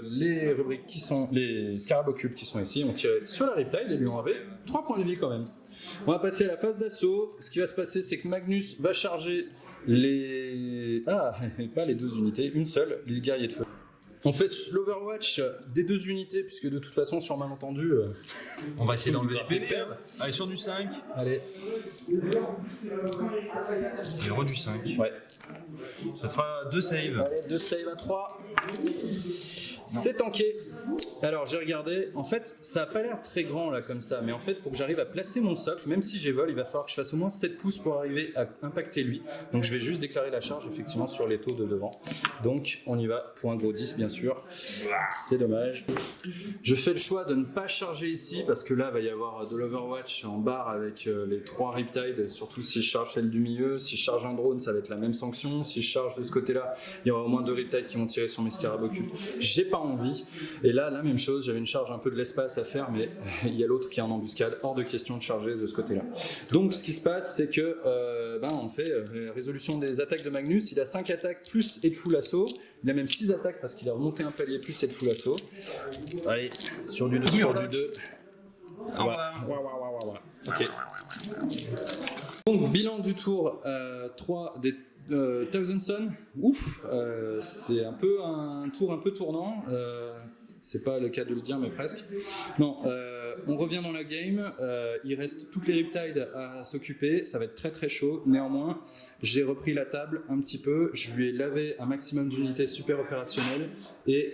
A: les rubriques qui sont, les scarabocubes qui sont ici, ont tiré sur la Riptide et lui ont enlevé 3 points de vie quand même. On va passer à la phase d'assaut. Ce qui va se passer, c'est que Magnus va charger les... Ah, pas les 2 unités, une seule, les guerriers de feu. On fait l'Overwatch des 2 unités, puisque de toute façon, sur malentendu...
C: On va essayer d'enlever les PV. Allez, sur du 5.
A: Allez,
C: Et re du 5.
A: ouais.
C: Ça te fera 2 saves.
A: Allez, 2 saves à 3. C'est tanké. Alors j'ai regardé, en fait ça a pas l'air très grand là comme ça, mais en fait pour que j'arrive à placer mon socle, même si j'ai vol, il va falloir que je fasse au moins 7 pouces pour arriver à impacter lui. Donc je vais juste déclarer la charge effectivement sur les taux de devant. Donc on y va pour un gros 10 bien sûr. C'est dommage. Je fais le choix de ne pas charger ici parce que là il va y avoir de l'Overwatch en barre avec les 3 Riptide, surtout si je charge celle du milieu. Si je charge un drone ça va être la même sanction. Si je charge de ce côté là, il y aura au moins 2 Riptide qui vont tirer sur mes scarabocubes. J'ai pas envie. Et là, la même chose, j'avais une charge un peu de l'espace à faire, mais il y a l'autre qui est en embuscade, hors de question de charger de ce côté-là. Donc ce qui se passe, c'est que on fait la résolution des attaques de Magnus. Il a 5 attaques plus et de full assaut. Il a même 6 attaques parce qu'il a remonté un palier plus et de full assaut. Allez, sur du 2, sur du 2. Ok. Donc bilan du tour 3 des Thousand Sun, ouf, c'est un peu un tour un peu tournant, c'est pas le cas de le dire mais presque. Non, on revient dans la game, il reste toutes les Riptide à s'occuper, ça va être très très chaud. Néanmoins, j'ai repris la table un petit peu, je lui ai lavé un maximum d'unités super opérationnelles et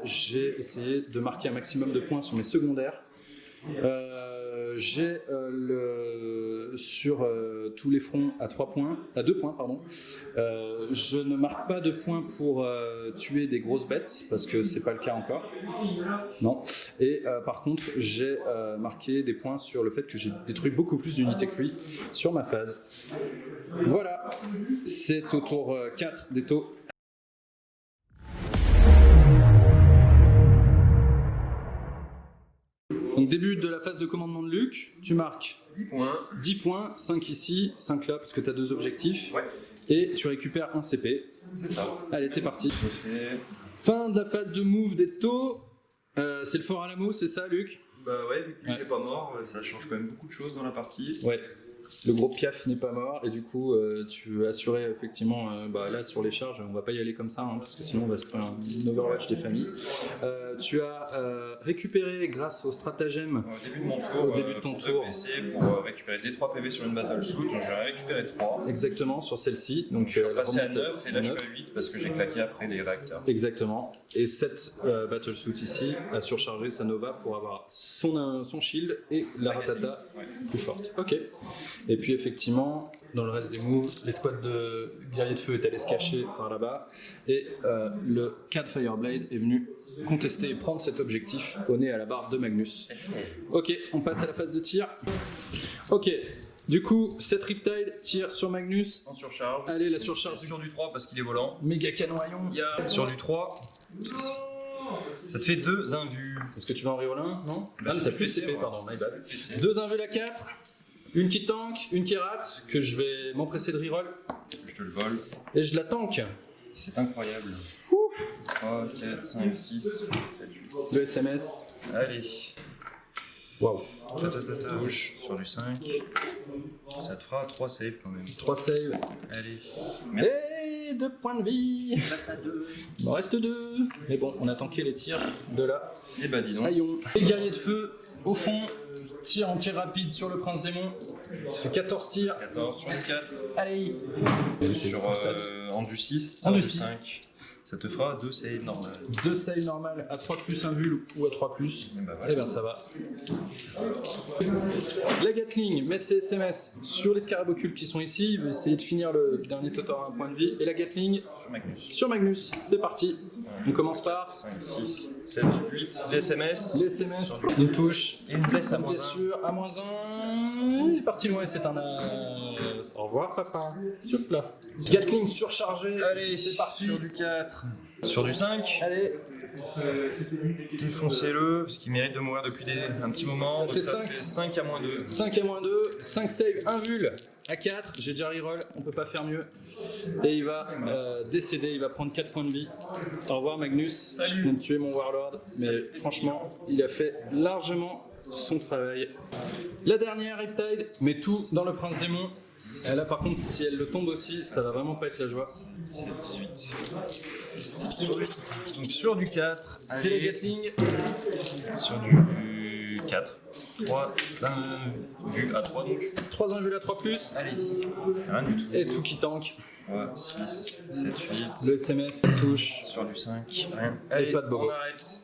A: j'ai essayé de marquer un maximum de points sur mes secondaires. J'ai sur tous les fronts à 2 points pardon. Je ne marque pas de points pour tuer des grosses bêtes parce que c'est pas le cas encore. Non. Et par contre, j'ai marqué des points sur le fait que j'ai détruit beaucoup plus d'unités que lui sur ma phase. Voilà. C'est au tour 4 des taux. Donc début de la phase de commandement de Luc, tu marques 10 points, 5 ici, 5 là parce que tu as 2 objectifs,
B: Ouais.
A: et tu récupères un CP.
B: C'est ça.
A: Allez, c'est parti.
B: C'est...
A: Fin de la phase de move des taux, c'est le fort à l'amo, c'est ça Luc?
B: Bah ouais, vu qu'il
A: Ouais.
B: n'est pas mort, ça change quand même beaucoup de choses dans la partie.
A: Ouais. Le gros piaf n'est pas mort et du coup tu veux assurer effectivement là sur les charges on va pas y aller comme ça parce que sinon on va se faire un Overwatch des familles. Tu as récupéré grâce au stratagème
B: Au début de mon tour,
A: Au début de ton tour.
B: PC pour récupérer des 3 PV sur une battle suit, donc j'en ai récupéré 3.
A: exactement sur celle-ci, donc
B: Je suis
A: la
B: repassé à
A: remontée
B: 9 et là je
A: 9.
B: suis à 8 parce que j'ai claqué après les réacteurs.
A: Exactement, et cette battlesuit ici a surchargé sa Nova pour avoir son shield et la ratata
B: Ouais.
A: plus forte. Ok. Et puis effectivement, dans le reste des moves, l'escouade de guerriers de feu est allée se cacher par là-bas et le 4 Fireblade est venu contester et prendre cet objectif au nez à la barre de Magnus. Ok, on passe à la phase de tir. Ok, du coup, cette Riptide tire sur Magnus.
B: En surcharge.
A: Allez, la surcharge
B: Sur du 3 parce qu'il est volant.
A: méga canon à ion.
B: Il y a sur du 3. Ça te fait 2 invus.
A: Est-ce que tu vas en reroll un? Non?
B: Bah,
A: Ah, mais
B: j'ai
A: t'as plus
B: PC,
A: CP,
B: moi.
A: pardon, my bad.
B: PC.
A: 2 invus à 4, une qui tank, une qui rate, que je vais m'empresser de reroll,
B: Je te le vole.
A: et je la tank.
B: C'est incroyable. 3, 4, 5, 6, 7, 8.
A: Le SMS.
B: Allez.
A: Waouh.
B: Touche sur du 5. Ça te fera 3 saves quand même.
A: 3 saves.
B: Allez. Merci.
A: Et 2 points de vie.
B: Passe à 2.
A: Il m'en reste 2. Mais bon, on a tanké les tirs de là.
B: Et bah dis donc.
A: Aïon. Les guerriers de feu, au fond, tir en tir rapide sur le prince démon. Ça fait 14 tirs.
B: 14 sur du 4.
A: Allez.
B: Sur en du 6.
A: En du
B: du
A: 6.
B: 5.
C: Ça te fera 2 save normal.
A: 2 save normal à 3+, invul ou à 3+.
C: Et bah voilà.
A: Eh ben ça va. La Gatling met ses SMS sur les scarabocules qui sont ici. Il va essayer de finir le dernier Totor à un point de vie. Et la Gatling
C: Sur Magnus.
A: sur Magnus. C'est parti. On commence par
C: 5, 6, 7, 8. Les SMS.
A: les SMS. Une touche.
C: Et une blesse à
A: Une
C: moins 1.
A: blessure à -1. Il est parti loin et c'est un au revoir papa. Hop là. Gatling surchargé.
C: Allez,
A: c'est parti.
C: Sur du 4. Sur du 5.
A: Allez.
C: Défoncez-le, parce qu'il mérite de mourir depuis un petit moment.
A: Ça
C: Donc
A: fait
C: ça
A: 5.
C: fait 5 à moins 2.
A: 5 à -2, 5 save, 1 vul à 4, j'ai déjà reroll, on peut pas faire mieux. Et il va décéder, il va prendre 4 points de vie. Au revoir Magnus,
C: Salut.
A: je viens de tuer mon Warlord, mais franchement, il a fait largement son travail. La dernière Riptide, met tout dans le Prince Démon. Et là par contre, si elle le tombe aussi, ça va vraiment pas être la joie.
C: C'est 18. Donc sur du 4.
A: C'est les Gatling,
C: Sur du 4. 3, 1 vu à 3 donc.
A: 3 invuls à 3+,
C: Allez, rien du tout.
A: et tout qui tank.
C: 3, 6, 7, 8.
A: Le SMS touche.
C: Sur du 5, rien. Allez,
A: pas de bobo.
C: on arrête.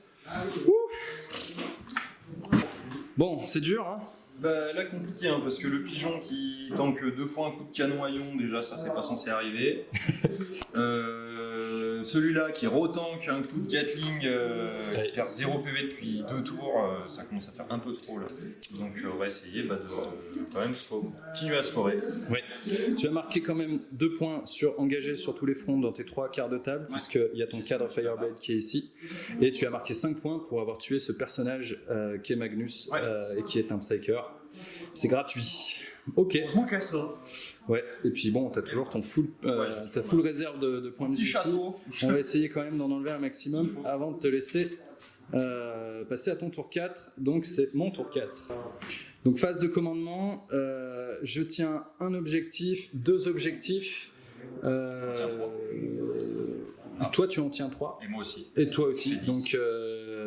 A: Bon, c'est dur hein.
B: Bah là compliqué hein, parce que le pigeon qui tank 2 fois un coup de canon à ion, déjà ça c'est pas censé arriver. Celui-là qui retank un coup de Gatling qui perd 0 PV depuis 2 tours, ça commence à faire un peu trop là. Donc on va essayer de quand même continuer à scorer.
A: Ouais. Tu as marqué quand même 2 points sur engagé sur tous les fronts dans tes 3 quarts de table, puisqu'il y a ton cadre Fireblade qui est ici. Et tu as marqué 5 points pour avoir tué ce personnage qui est Magnus et qui est un Psyker. C'est gratuit. Ok.
B: Manque à ça.
A: Ouais. Et puis bon, t'as toujours ton full, ta full réserve de points de
B: Petit
A: vie ici.
B: chapeau.
A: On va essayer quand même d'en enlever un maximum avant de te laisser passer à ton tour 4. Donc c'est mon tour 4. Donc phase de commandement, je tiens un objectif, 2 objectifs. Toi tu en tiens 3.
C: Et moi aussi.
A: Et toi aussi.
C: J'ai 10.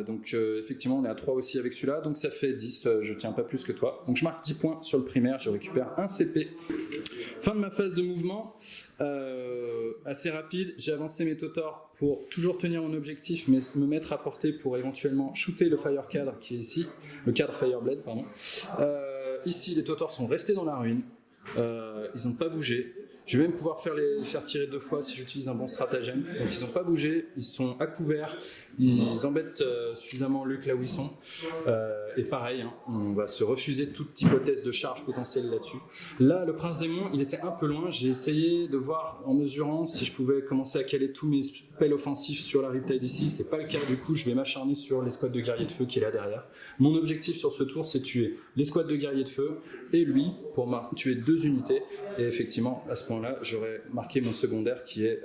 A: Donc effectivement on est à 3 aussi avec celui-là. Donc ça fait 10, je tiens pas plus que toi. Donc je marque 10 points sur le primaire, je récupère un CP. Fin de ma phase de mouvement, assez rapide. J'ai avancé mes Totors pour toujours tenir mon objectif, mais me mettre à portée pour éventuellement shooter le Fire Cadre qui est ici, le cadre Fireblade, pardon. Ici, les Totors sont restés dans la ruine. Ils n'ont pas bougé. Je vais même pouvoir les faire tirer 2 fois si j'utilise un bon stratagème. Donc ils n'ont pas bougé, ils sont à couvert, ils embêtent suffisamment Luc là où ils sont. Et pareil, hein, on va se refuser toute hypothèse de charge potentielle là-dessus. Là, le Prince Démon, il était un peu loin. J'ai essayé de voir en mesurant si je pouvais commencer à caler tous mes spells offensifs sur la Riptide ici. C'est pas le cas, du coup je vais m'acharner sur l'escouade de guerriers de feu qui est là derrière. Mon objectif sur ce tour, c'est tuer l'escouade de guerriers de feu et lui pour tuer 2 unités. Et effectivement, à ce point-là, j'aurais marqué mon secondaire qui est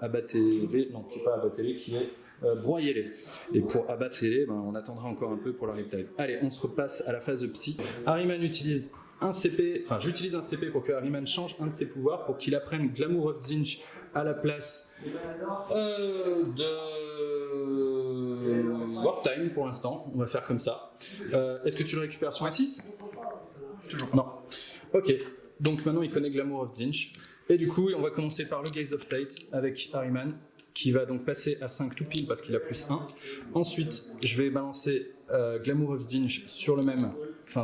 A: abattez-les, non, qui n'est pas abattez-les, qui est broyez-les. Et pour abattre-les, on attendra encore un peu pour la Riptide. Allez, on se repasse à la phase de psy. Harryman utilise un CP, enfin j'utilise un CP pour que Harryman change un de ses pouvoirs pour qu'il apprenne Glamour of Zinch à la place de Warp Time pour l'instant. On va faire comme ça. Est-ce que tu le récupères sur un 6 ?
C: Toujours.
A: Non. Ok. Donc maintenant il connaît Glamour of Zinch. Et du coup on va commencer par le Gaze of Fate avec Harryman qui va donc passer à 5 tout pile parce qu'il a plus 1. Ensuite je vais balancer Glamour of Zinch sur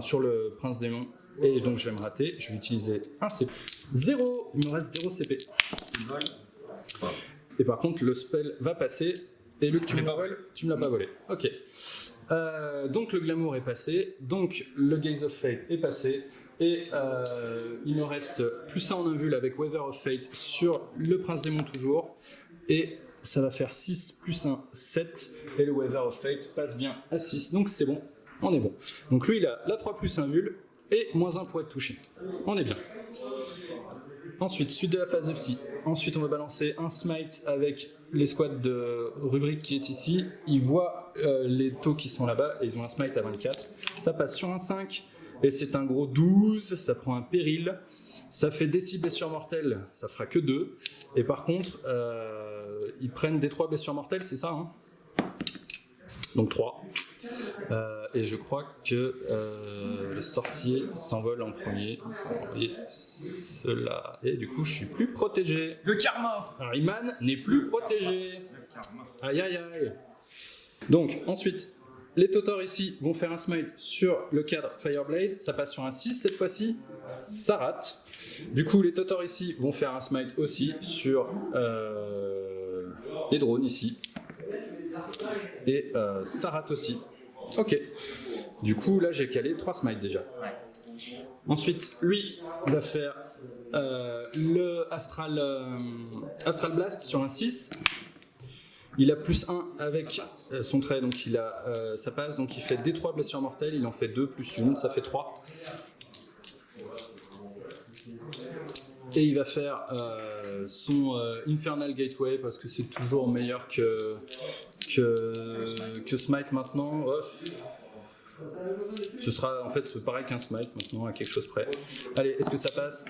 A: sur le Prince Démon. Et donc je vais me rater, je vais utiliser un CP. 0, il me reste 0 CP. Et par contre le spell va passer. Et Luc, tu me l'as pas volé. Ok. Donc le Glamour est passé, donc le Gaze of Fate est passé. Et il me reste plus 1 en invul avec Weather of Fate sur le Prince Démon toujours. Et ça va faire 6 plus 1, 7. Et le Weather of Fate passe bien à 6. Donc c'est bon, on est bon. Donc lui il a la 3 plus invul et moins 1 pour être touché. On est bien. Ensuite, suite de la phase de psy. Ensuite on va balancer un smite avec l'escouade de rubrique qui est ici. Ils voient les taux qui sont là-bas et ils ont un smite à 24. Ça passe sur un 5. Et c'est un gros 12, ça prend un péril, ça fait des 6 blessures mortelles, ça fera que 2. Et par contre, ils prennent des 3 blessures mortelles, c'est ça hein ? Donc 3. Et je crois que le sorcier s'envole en premier. Et cela. Et du coup, je suis plus protégé.
B: Le karma.
A: Harryman n'est plus protégé. Aïe aïe aïe. Donc ensuite, les Totors ici vont faire un smite sur le cadre Fireblade, ça passe sur un 6 cette fois-ci, ça rate. Du coup, les Totors ici vont faire un smite aussi sur les drones ici. Et ça rate aussi. Ok. Du coup, là j'ai calé 3 smites déjà. Ensuite, lui va faire le Astral Blast sur un 6. Il a plus 1 avec son trait, donc ça passe, donc il fait D3 blessures mortelles, il en fait 2 plus 1, ça fait 3. Et il va faire son Infernal Gateway parce que c'est toujours meilleur que Smite maintenant. Ce sera en fait pareil qu'un Smite maintenant, à quelque chose près. Allez, est-ce que ça passe ?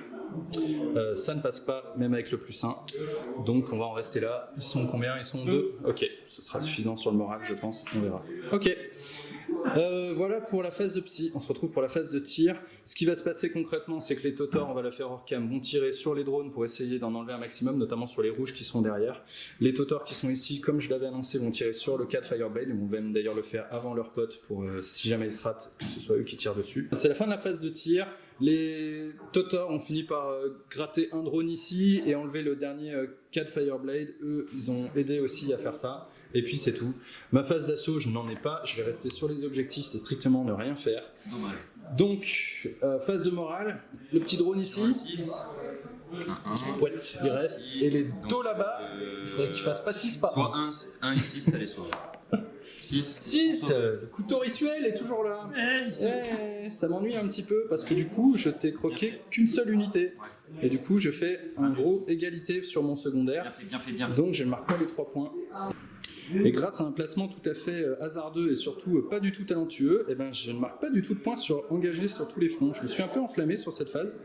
A: Ça ne passe pas, même avec le plus 1. Donc on va en rester là. Ils sont combien ? Ils sont 2. Ok, ce sera suffisant sur le moral, je pense. On verra. Ok. Voilà pour la phase de psy. On se retrouve pour la phase de tir. Ce qui va se passer concrètement, c'est que les Totors, on va la faire hors cam, vont tirer sur les drones pour essayer d'en enlever un maximum, notamment sur les rouges qui sont derrière. Les Totors qui sont ici, comme je l'avais annoncé, vont tirer sur le 4 Fireblade. Ils vont même d'ailleurs le faire avant leurs potes pour si jamais ils se ratent, que ce soit eux qui tirent dessus. C'est la fin de la phase de tir. Les Totors ont fini par gratter un drone ici et enlever le dernier 4 Fireblade. Eux, ils ont aidé aussi à faire ça. Et puis c'est tout. Ma phase d'assaut, je n'en ai pas. Je vais rester sur les objectifs, c'est strictement ne rien faire.
C: Dommage.
A: Donc, phase de morale. Le petit drone ici.
C: 6.
A: Ouais, il reste. Et les dos là-bas, il faudrait qu'il fasse pas 6 pas.
C: Soit 1 et 6, ça les sauve.
A: 6. Le couteau rituel est toujours là. Ça m'ennuie un petit peu parce que du coup, je t'ai croqué qu'une seule unité. Et du coup, je fais un gros égalité sur mon secondaire.
C: Bien fait.
A: Donc, je ne marque pas les 3 points. Et grâce à un placement tout à fait hasardeux et surtout pas du tout talentueux, eh ben, je ne marque pas du tout de points engagés sur tous les fronts. Je me suis un peu enflammé sur cette phase.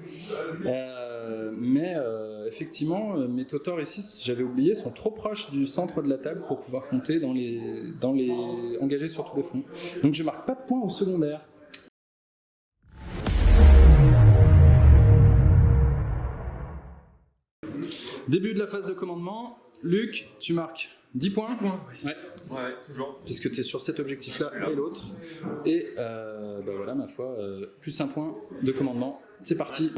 A: Mais effectivement, mes Totors ici, j'avais oublié, sont trop proches du centre de la table pour pouvoir compter dans les engagés sur tous les fronts. Donc je ne marque pas de points au secondaire. Début de la phase de commandement. Luc, tu marques 10 points.
C: 10 points, oui.
A: Ouais,
C: toujours.
A: Puisque tu es sur cet objectif-là et l'autre. Et voilà, ma foi, plus un point de commandement. C'est parti.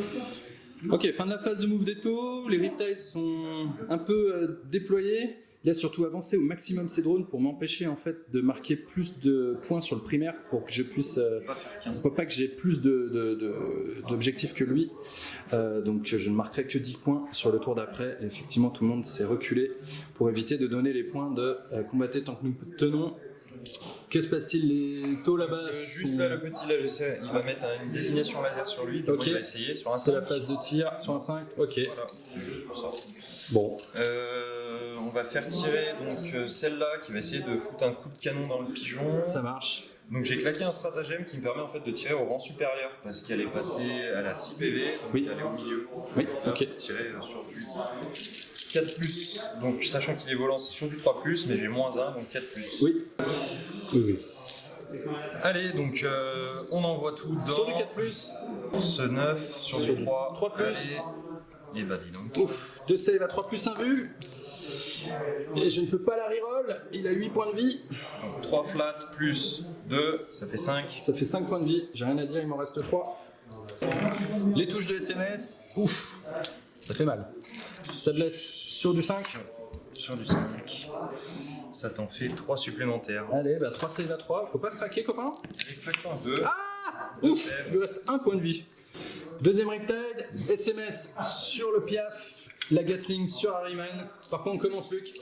A: Ok, fin de la phase de move d'Eto. Les Riptides sont un peu déployés. Il a surtout avancé au maximum ses drones pour m'empêcher en fait de marquer plus de points sur le primaire pour que je puisse pas que j'ai plus d'objectifs que lui. Donc je ne marquerai que 10 points sur le tour d'après. Et effectivement, tout le monde s'est reculé pour éviter de donner les points de combattre tant que nous tenons. Que se passe-t-il? Les taux là-bas
B: Juste là, le petit, là, je sais, il va mettre une désignation laser sur lui. Donc il va essayer sur un 5.
A: C'est la phase de tir sur un 5. Ok.
B: Voilà, c'est juste pour ça.
A: Bon.
B: On va faire tirer donc celle-là qui va essayer de foutre un coup de canon dans le pigeon.
A: Ça marche.
B: Donc j'ai claqué un stratagème qui me permet en fait de tirer au rang supérieur parce qu'elle est passée à la 6 PV, donc
A: oui.
B: elle est au milieu.
A: Oui,
B: donc là,
A: ok.
B: je vais tirer sur du 4+. Donc sachant qu'il est volant, c'est sur du 3+, mais j'ai -1, donc 4+.
A: Oui. Oui.
B: Allez, donc on envoie tout dans
A: sur du 4+.
B: Ce 9, sur du 3.
A: 3+.
B: Allez. Et bah dis donc.
A: Ouf, 2 save à 3+, 1 vue. Et je ne peux pas la reroll, il a 8 points de vie.
B: Donc 3 flat plus 2, ça fait 5.
A: Ça fait 5 points de vie, j'ai rien à dire, il m'en reste 3. Les touches de SMS, ouf, ça fait mal. Ça blesse sur du 5.
B: Sur du 5. Ça t'en fait 3 supplémentaires.
A: Allez, 3 save à 3, faut pas se craquer, copain.
B: Allez, claque-toi un peu.
A: Ah, ouf, il lui reste 1 point de vie. Deuxième Riptide, SMS sur le Piaf. La Gatling sur Harryman. Par contre, on commence, Luc.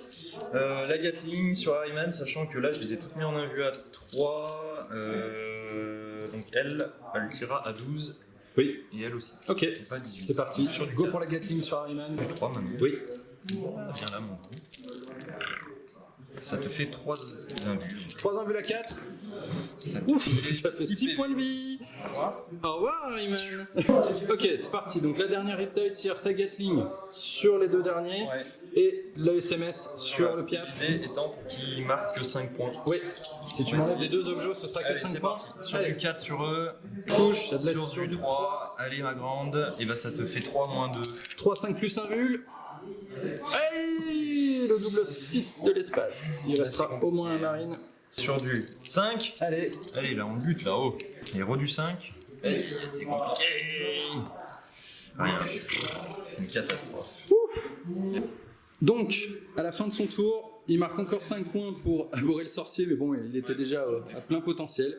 B: La Gatling sur Harryman, sachant que là, je les ai toutes mis en invue à 3. Donc elle tirera à 12.
A: Oui.
B: Et elle aussi.
A: Ok.
B: C'est pas 18.
A: C'est parti.
B: Sur du
A: Go
B: 4.
A: pour la Gatling sur Harryman.
B: Du 3 maintenant.
A: Oui.
B: Viens là, mon coup. Ça te fait 3 invus.
A: 3 invus à 4. Ouf, ça fait 6 points de vie. Au revoir, Harryman. Ok, c'est parti. Donc la dernière Riptide tire sa Gatling sur les deux derniers.
B: Ouais.
A: Et le SMS sur le Piaf.
B: L'idée étant qu'il marque que 5 points.
A: Oui. Si tu m'enlèves les deux objets, ce sera que
B: Allez,
A: 5
B: c'est
A: points.
B: parti. Sur
A: Allez.
B: du 4 sur eux.
A: Touche, ça blesse
B: Sur du 3. Allez, ma grande. Et bah ça te fait 3 moins 2.
A: 3, 5 plus 1 vul. Hey, le double 6 de l'espace. Il restera au moins un marine.
C: Sur du 5.
A: Allez,
C: Allez, là, on bute là-haut. Héros du 5. C'est compliqué. Rien. C'est une catastrophe.
A: donc à la fin de son tour, il marque encore 5 points pour Boré le sorcier, mais bon, il était déjà à plein potentiel.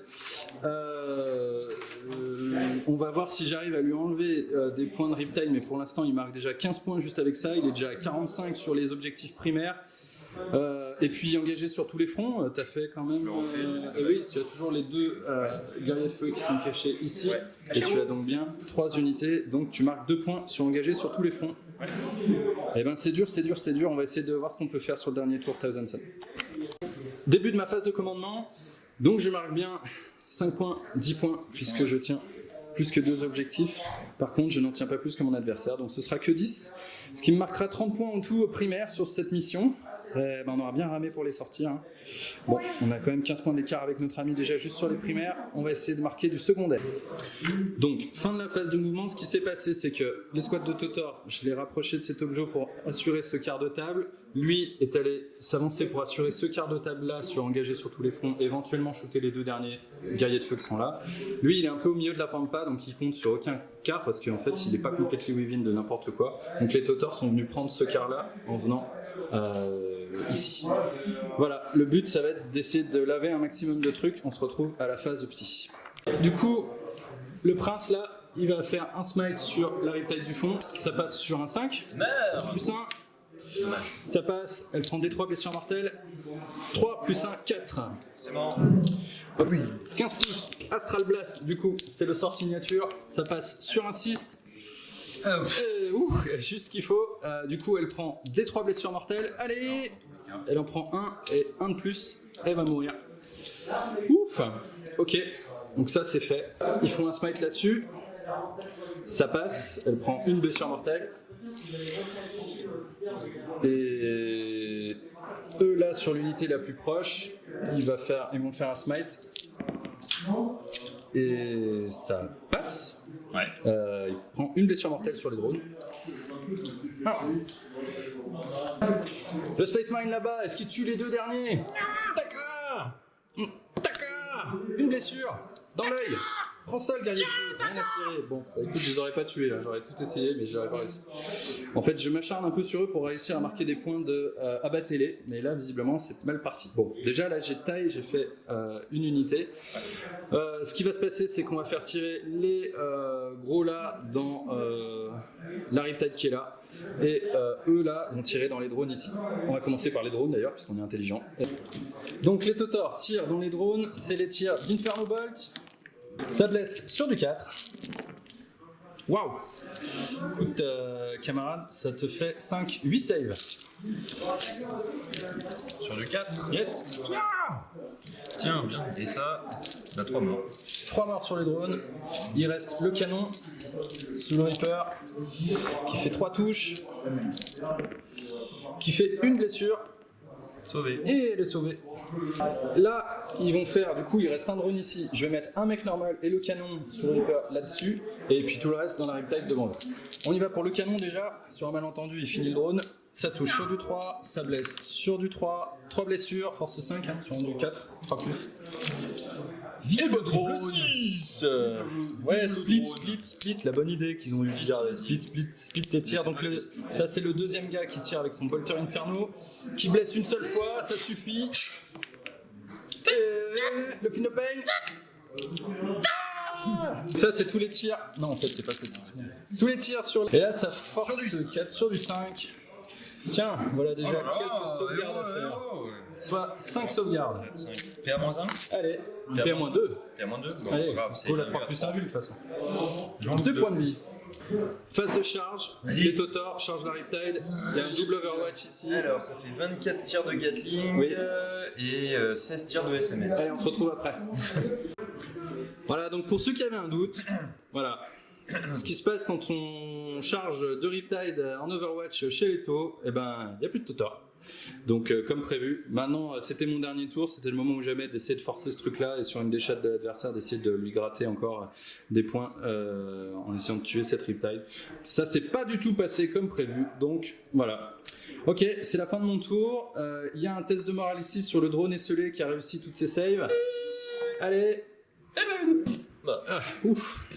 A: On va voir si j'arrive à lui enlever des points de Riptide, mais pour l'instant, il marque déjà 15 points juste avec ça. Il est déjà à 45 sur les objectifs primaires. Et puis engagé sur tous les fronts, t'as fait quand même. Oui, tu as toujours les 2 guerriers de feu qui sont cachés ici.
C: Ouais.
A: Et tu as donc bien 3 unités, donc tu marques 2 points sur engagé sur tous les fronts.
C: Ouais.
A: Et ben c'est dur. On va essayer de voir ce qu'on peut faire sur le dernier tour, Thousand Sun. Début de ma phase de commandement, donc je marque bien 5 points, 10 points, puisque je tiens plus que 2 objectifs. Par contre, je n'en tiens pas plus que mon adversaire, donc ce sera que 10. Ce qui me marquera 30 points en tout au primaire sur cette mission. On aura bien ramé pour les sortir. Hein. Bon, on a quand même 15 points d'écart avec notre ami déjà juste sur les primaires. On va essayer de marquer du secondaire. Donc, fin de la phase de mouvement, ce qui s'est passé, c'est que l'escouade de Totor, je l'ai rapproché de cet objet pour assurer ce quart de table. Lui est allé s'avancer pour assurer ce quart de table-là, sur engager sur tous les fronts, éventuellement shooter les 2 derniers guerriers de feu qui sont là. Lui, il est un peu au milieu de la pampa, donc il compte sur aucun quart, parce qu'en fait, il n'est pas complètement within de n'importe quoi. Donc les Totors sont venus prendre ce quart-là en venant ici. Voilà, le but, ça va être d'essayer de laver un maximum de trucs. On se retrouve à la phase de psy. Du coup, le prince, là, il va faire un smite sur la Riptide du fond. Ça passe sur un 5.
C: Merde.
A: Plus 1. Ça passe, elle prend des 3 blessures mortelles. 3 plus 1, 4.
C: C'est bon.
A: Hop, 15 plus, Astral Blast, du coup, c'est le sort signature. Ça passe sur un 6. Juste ce qu'il faut. Du coup, elle prend des 3 blessures mortelles. Allez, elle en prend 1 et 1 de plus. Elle va mourir. Ouf. Ok, donc ça c'est fait. Ils font un smite là-dessus. Ça passe. Elle prend une blessure mortelle. Et eux là sur l'unité la plus proche, ils vont faire un smite. Et ça passe.
C: Ouais.
A: Il prend une blessure mortelle sur les drones. Ah. Le Space Marine là-bas, est-ce qu'il tue les 2 derniers? D'accord. Une blessure dans l'œil. Prends ça le guerrier de feu, rien à tirer. Bon, bah, écoute, je les aurais pas tués là, j'aurais tout essayé, mais j'aurais pas réussi. En fait, je m'acharne un peu sur eux pour réussir à marquer des points de abattez-les, mais là, visiblement, c'est mal parti. Bon, déjà là, j'ai fait une unité. Ce qui va se passer, c'est qu'on va faire tirer les gros là dans la Riptide qui est là, et eux là vont tirer dans les drones ici. On va commencer par les drones d'ailleurs, puisqu'on est intelligent. Donc les Totors tirent dans les drones, c'est les tirs d'Inferno Bolt. Ça blesse sur du 4. Waouh! Écoute, camarade, ça te fait 5, 8 saves.
C: Sur du 4.
A: Yes!
C: Tiens, bien. Et ça, on a 3 morts.
A: 3 morts sur les drones. Il reste le canon sous le Reaper qui fait 3 touches, qui fait une blessure.
C: Sauvé.
A: Et elle est sauvée. Là, ils vont faire, du coup, il reste un drone ici. Je vais mettre un mec normal et le canon sur le Reaper là-dessus. Et puis tout le reste dans la Riptide devant eux. On y va pour le canon déjà. Sur un malentendu, il finit le drone. Ça touche sur du 3, ça blesse sur du 3. 3 blessures, force 5, hein, sur un du 4, 3 plus. Vive le drone! Ouais, split, la bonne idée qu'ils ont eu déjà. Split tes tirs. Donc ça c'est le deuxième gars qui tire avec son Bolter Inferno, qui blesse une seule fois, ça suffit. Le Phenopain. Ça c'est tous les tirs. Non en fait c'est pas ça. Tous les tirs sur. Et là ça force sur du 4 sur du 5. Tiens, voilà déjà quelques sauvegardes à faire. Soit 5 sauvegardes.
C: PA-1.
A: Allez, PA-2.
C: PA-2. Bon,
A: Allez,
C: grave,
A: faut la 3 plus 1 vu de toute façon. 2 points de vie. Phase de charge, les Totors chargent la Riptide. Il y a un double Overwatch ici.
C: Alors, ça fait 24 tirs de Gatling
A: Oui.
C: Et 16 tirs de SMS.
A: Allez, on se retrouve après. Voilà, donc pour ceux qui avaient un doute, voilà. Ce qui se passe quand on charge de Riptide en Overwatch chez Leto, eh ben, il n'y a plus de Totor. Donc, comme prévu. Maintenant, c'était mon dernier tour. C'était le moment ou jamais d'essayer de forcer ce truc-là et sur une déchatte de l'adversaire, d'essayer de lui gratter encore des points en essayant de tuer cette Riptide. Ça s'est pas du tout passé comme prévu. Donc, voilà. Ok, c'est la fin de mon tour. Il y a un test de morale ici sur le drone esselé qui a réussi toutes ses saves. Allez. Ouf.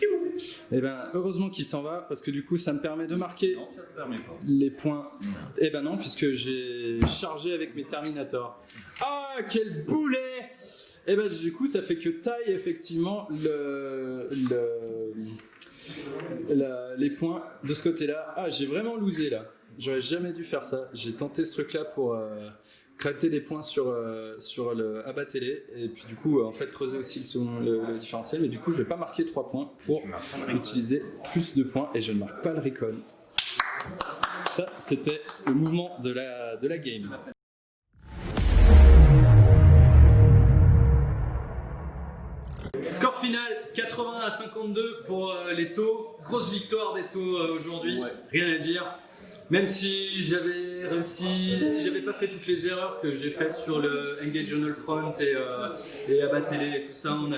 A: Et ben heureusement qu'il s'en va parce que du coup ça me permet de marquer
C: Non, ça ne permet pas.
A: les points. Et ben non, puisque j'ai chargé avec mes Terminators. Ah, quel boulet! Et ben du coup ça fait que taille effectivement les points de ce côté-là. Ah, j'ai vraiment losé là. J'aurais jamais dû faire ça. J'ai tenté ce truc-là pour gratter des points sur le abat télé et puis du coup en fait creuser aussi le différentiel. Mais du coup je vais pas marquer 3 points pour utiliser plus de points et je ne marque pas le recon. Ça c'était le mouvement de la game. Score final 80 à 52 pour les taux. Grosse victoire des taux aujourd'hui, rien à dire. Même si j'avais réussi, si j'avais pas fait toutes les erreurs que j'ai faites sur le Engage Journal Front et Abat Télé et tout ça, on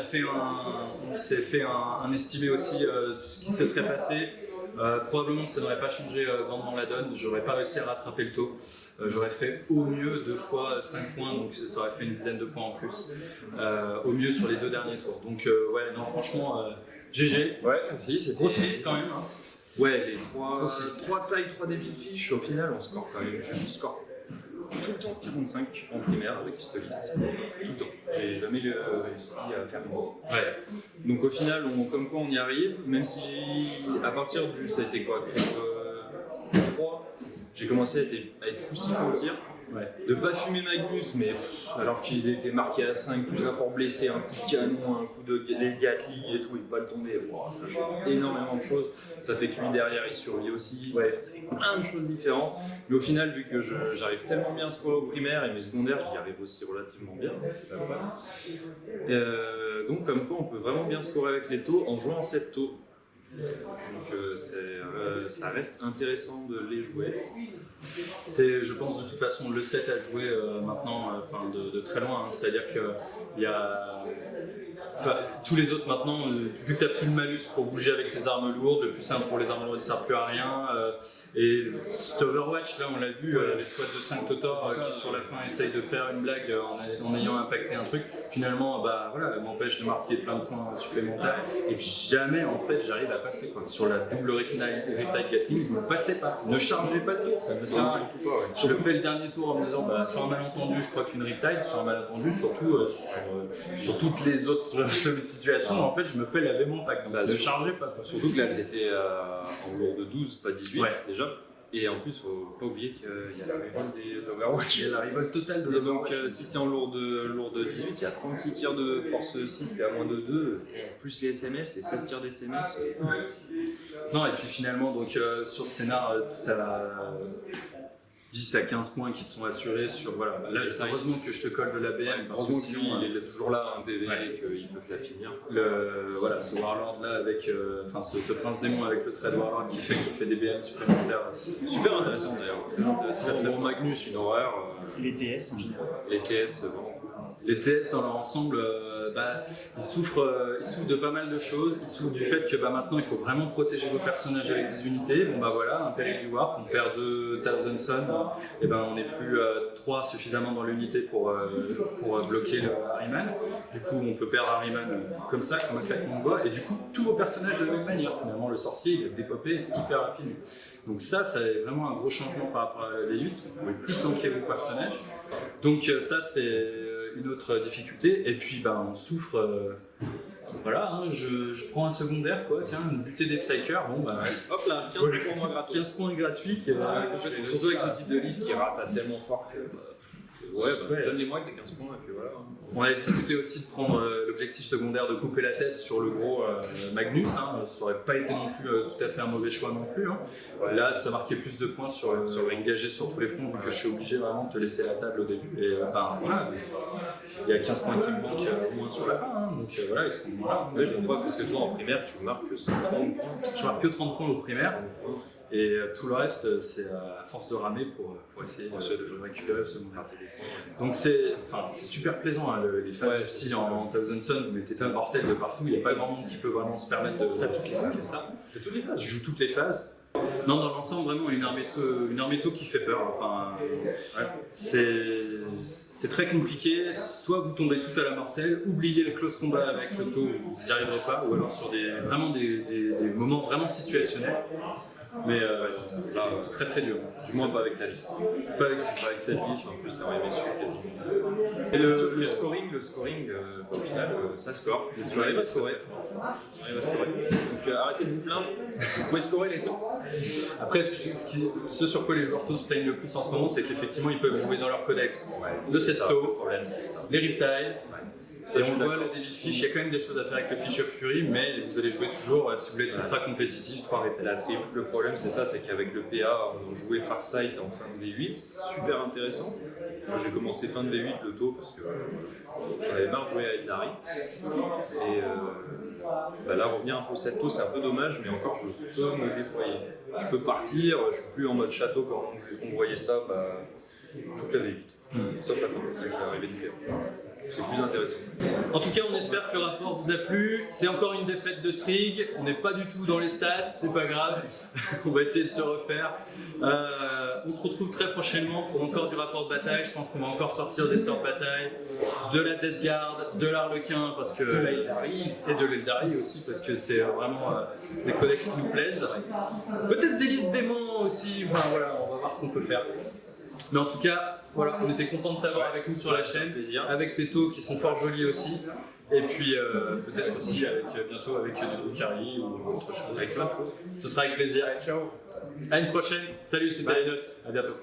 A: s'est fait un estimé aussi de ce qui se serait passé. Probablement que ça n'aurait pas changé grandement la donne, j'aurais pas réussi à rattraper le taux. J'aurais fait au mieux 2 fois 5 points, donc ça aurait fait une dizaine de points en plus. Au mieux sur les 2 derniers tours. Donc ouais, non franchement, GG.
C: Ouais, si, c'est
A: grosse liste quand même.
C: Ouais, les 3 tailles, 3 débiles fiches, au final, on score quand même. Je score tout le temps 45 en primaire avec cette liste. Tout le temps. J'ai jamais réussi à faire moins.
A: Ouais.
C: Donc au final, comme quoi on y arrive, même si à partir du. Ça a été quoi 3, j'ai commencé à être poussif en tir. Ouais. De pas fumer Magnus, mais alors qu'ils étaient marqués à 5, plus un port blessé, un coup de canon, un coup de Gatling et tout, et de pas le tomber, ça change énormément de choses. Ça fait que lui derrière il survit aussi, c'est plein de choses différentes. Mais au final, vu que j'arrive tellement bien à scorer au primaire et mes secondaires, j'y arrive aussi relativement bien. Donc comme quoi on peut vraiment bien scorer avec les taux en jouant en 7 taux. Donc ça reste intéressant de les jouer.
A: C'est, je pense, de toute façon le set à jouer maintenant, de très loin. Hein. C'est-à-dire qu'il y a tous les autres maintenant, vu que tu n'as plus de malus pour bouger avec tes armes lourdes, le plus simple pour les armes lourdes, ça ne sert plus à rien. Et cet Overwatch, là, on l'a vu, les squads de 5 Totor qui sur la fin essayent de faire une blague en ayant impacté un truc. Finalement, elle m'empêche de marquer plein de points supplémentaires. Et puis jamais, en fait, j'arrive à passer quoi. Sur la double Riptide Gatling, ne passez pas, ne chargez pas de tour, ça ne sert à rien. Je le fais le dernier tour en me disant, sur un malentendu, je crois qu'une Riptide, sur un malentendu, surtout sur toutes les autres situations, en fait, je me fais laver mon pack. Donc ne chargez pas. Quoi.
C: Surtout que là, elles étaient en lourd de 12, pas 18 déjà. Et en plus, faut pas oublier qu'il y a la revolt d'Overwatch.
A: Il y a la revolt totale de
C: l'Overwatch. Donc, si c'est en lourd de 18, il y a 36 tirs de force 6 qui est à moins de 2, plus les SMS, les 16 tirs d'SMS.
A: Non, et puis finalement, donc, sur ce scénar, tu as 10 à 15 points qui te sont assurés sur. Voilà, là, heureusement que je te colle de l'ABM, parce que sinon, il est toujours là, un PV, et qu'ils peuvent la finir. Ce Warlord là, avec ce Prince Démon avec le trade Warlord qui fait des BM supplémentaires.
C: Super intéressant d'ailleurs. Pour Magnus, une horreur.
D: Les TS en général.
C: Les TS, vraiment.
A: Les TS dans leur ensemble, ils souffrent de pas mal de choses. Ils souffrent du fait que maintenant il faut vraiment protéger vos personnages avec des unités. Un péril du Warp, on perd 2 Thousand Sun, et on n'est plus 3 suffisamment dans l'unité pour bloquer le Harryman. Du coup, on peut perdre Harryman comme ça, comme un claquement de doigts, et du coup, tous vos personnages de la même manière. Finalement, le sorcier il est dépopé hyper rapidement. Donc ça c'est vraiment un gros changement par rapport à les 8. Vous ne pouvez plus planquer vos personnages. Donc ça c'est une autre difficulté. Et puis on souffre. Je prends un secondaire quoi. Tiens, une butée des Psykers.
C: Hop là, 15 points gratuits. Surtout avec ce type de liste qui rate tellement fort que. Donne-les-moi avec tes 15 points et puis voilà.
A: On a discuté aussi de prendre l'objectif secondaire de couper la tête sur le gros Magnus. Ça n'aurait pas été non plus tout à fait un mauvais choix non plus. Là, tu as marqué plus de points sur engagé sur tous les fronts, vu que je suis obligé vraiment de te laisser la table au début. Et il y a 15 points qui me manquent au moins sur la fin. Donc ils sont là.
C: Je comprends parce que toi en primaire, tu marques 30 points.
A: Je marque que 30 points au primaire. Et tout le reste, c'est à force de ramer pour essayer de récupérer ce moment. Donc c'est super plaisant, les phases aussi en Thousand Sun, vous mettez un mortel de partout, il n'y a pas grand monde qui peut vraiment se permettre de...
C: T'as toutes les phases, c'est ça ? T'as toutes les phases.
A: Tu joues toutes les phases. Non, dans l'ensemble, vraiment une armée taux qui fait peur. Enfin, c'est très compliqué. Soit vous tombez tout à la mortelle, oubliez le close combat avec le taux, vous n'y arriverez pas, ou alors sur des moments vraiment situationnels. Mais c'est très très dur.
C: Moi, pas avec ta liste.
A: Pas avec
C: Pas avec cette liste, en plus, t'es arrivé sur quasiment.
A: Et
C: Le scoring, au final, ça score. On arrive à scorer. Donc arrêtez de vous plaindre. Vous pouvez scorer les taux.
A: Après, ce sur quoi les joueurs taux se plaignent le plus en ce moment, c'est qu'effectivement ils peuvent jouer dans leur codex de cette
C: Le
A: taux,
C: problème, c'est ça.
A: les riptides.
C: Ça,
A: Et
C: je suis
A: on voit
C: d'accord.
A: le Devil Fish, il y a quand même des choses à faire avec le Fish of Fury, mais vous allez jouer toujours, si vous voulez être ultra compétitif, 3 riptides.
C: La triple, le problème c'est ça, c'est qu'avec le PA, on jouait Farsight en fin de V8, c'est super intéressant. Moi j'ai commencé fin de V8 le taux parce que j'en avais marre de jouer à Eldari. Et là revenir un peu 7 taux c'est un peu dommage, mais encore je peux me déployer. Je peux partir, je suis plus en mode château quand on voyait ça toute la V8. Sauf la fin, avec l'arrivée du PA. C'est plus intéressant.
A: En tout cas, on espère que le rapport vous a plu. C'est encore une défaite de Trig. On n'est pas du tout dans les stats, c'est pas grave. On va essayer de se refaire. On se retrouve très prochainement pour encore du rapport de bataille. Je pense qu'on va encore sortir des sorts de bataille, de la Death Guard, de l'Arlequin, parce que
C: De l'Eldari.
A: et de l'Eldari aussi, parce que c'est vraiment des codex qui nous plaisent. Peut-être des listes démons aussi. Enfin, voilà, on va voir ce qu'on peut faire. Mais en tout cas, voilà, on était content de t'avoir avec nous sur la chaîne,
C: Plaisir.
A: avec tes taux qui sont fort jolis aussi, et puis peut-être aussi bientôt avec du Drukhari ou autre chose, avec plein de choses. Ce sera avec plaisir. Ciao. À une prochaine. Salut, c'était les notes. À bientôt.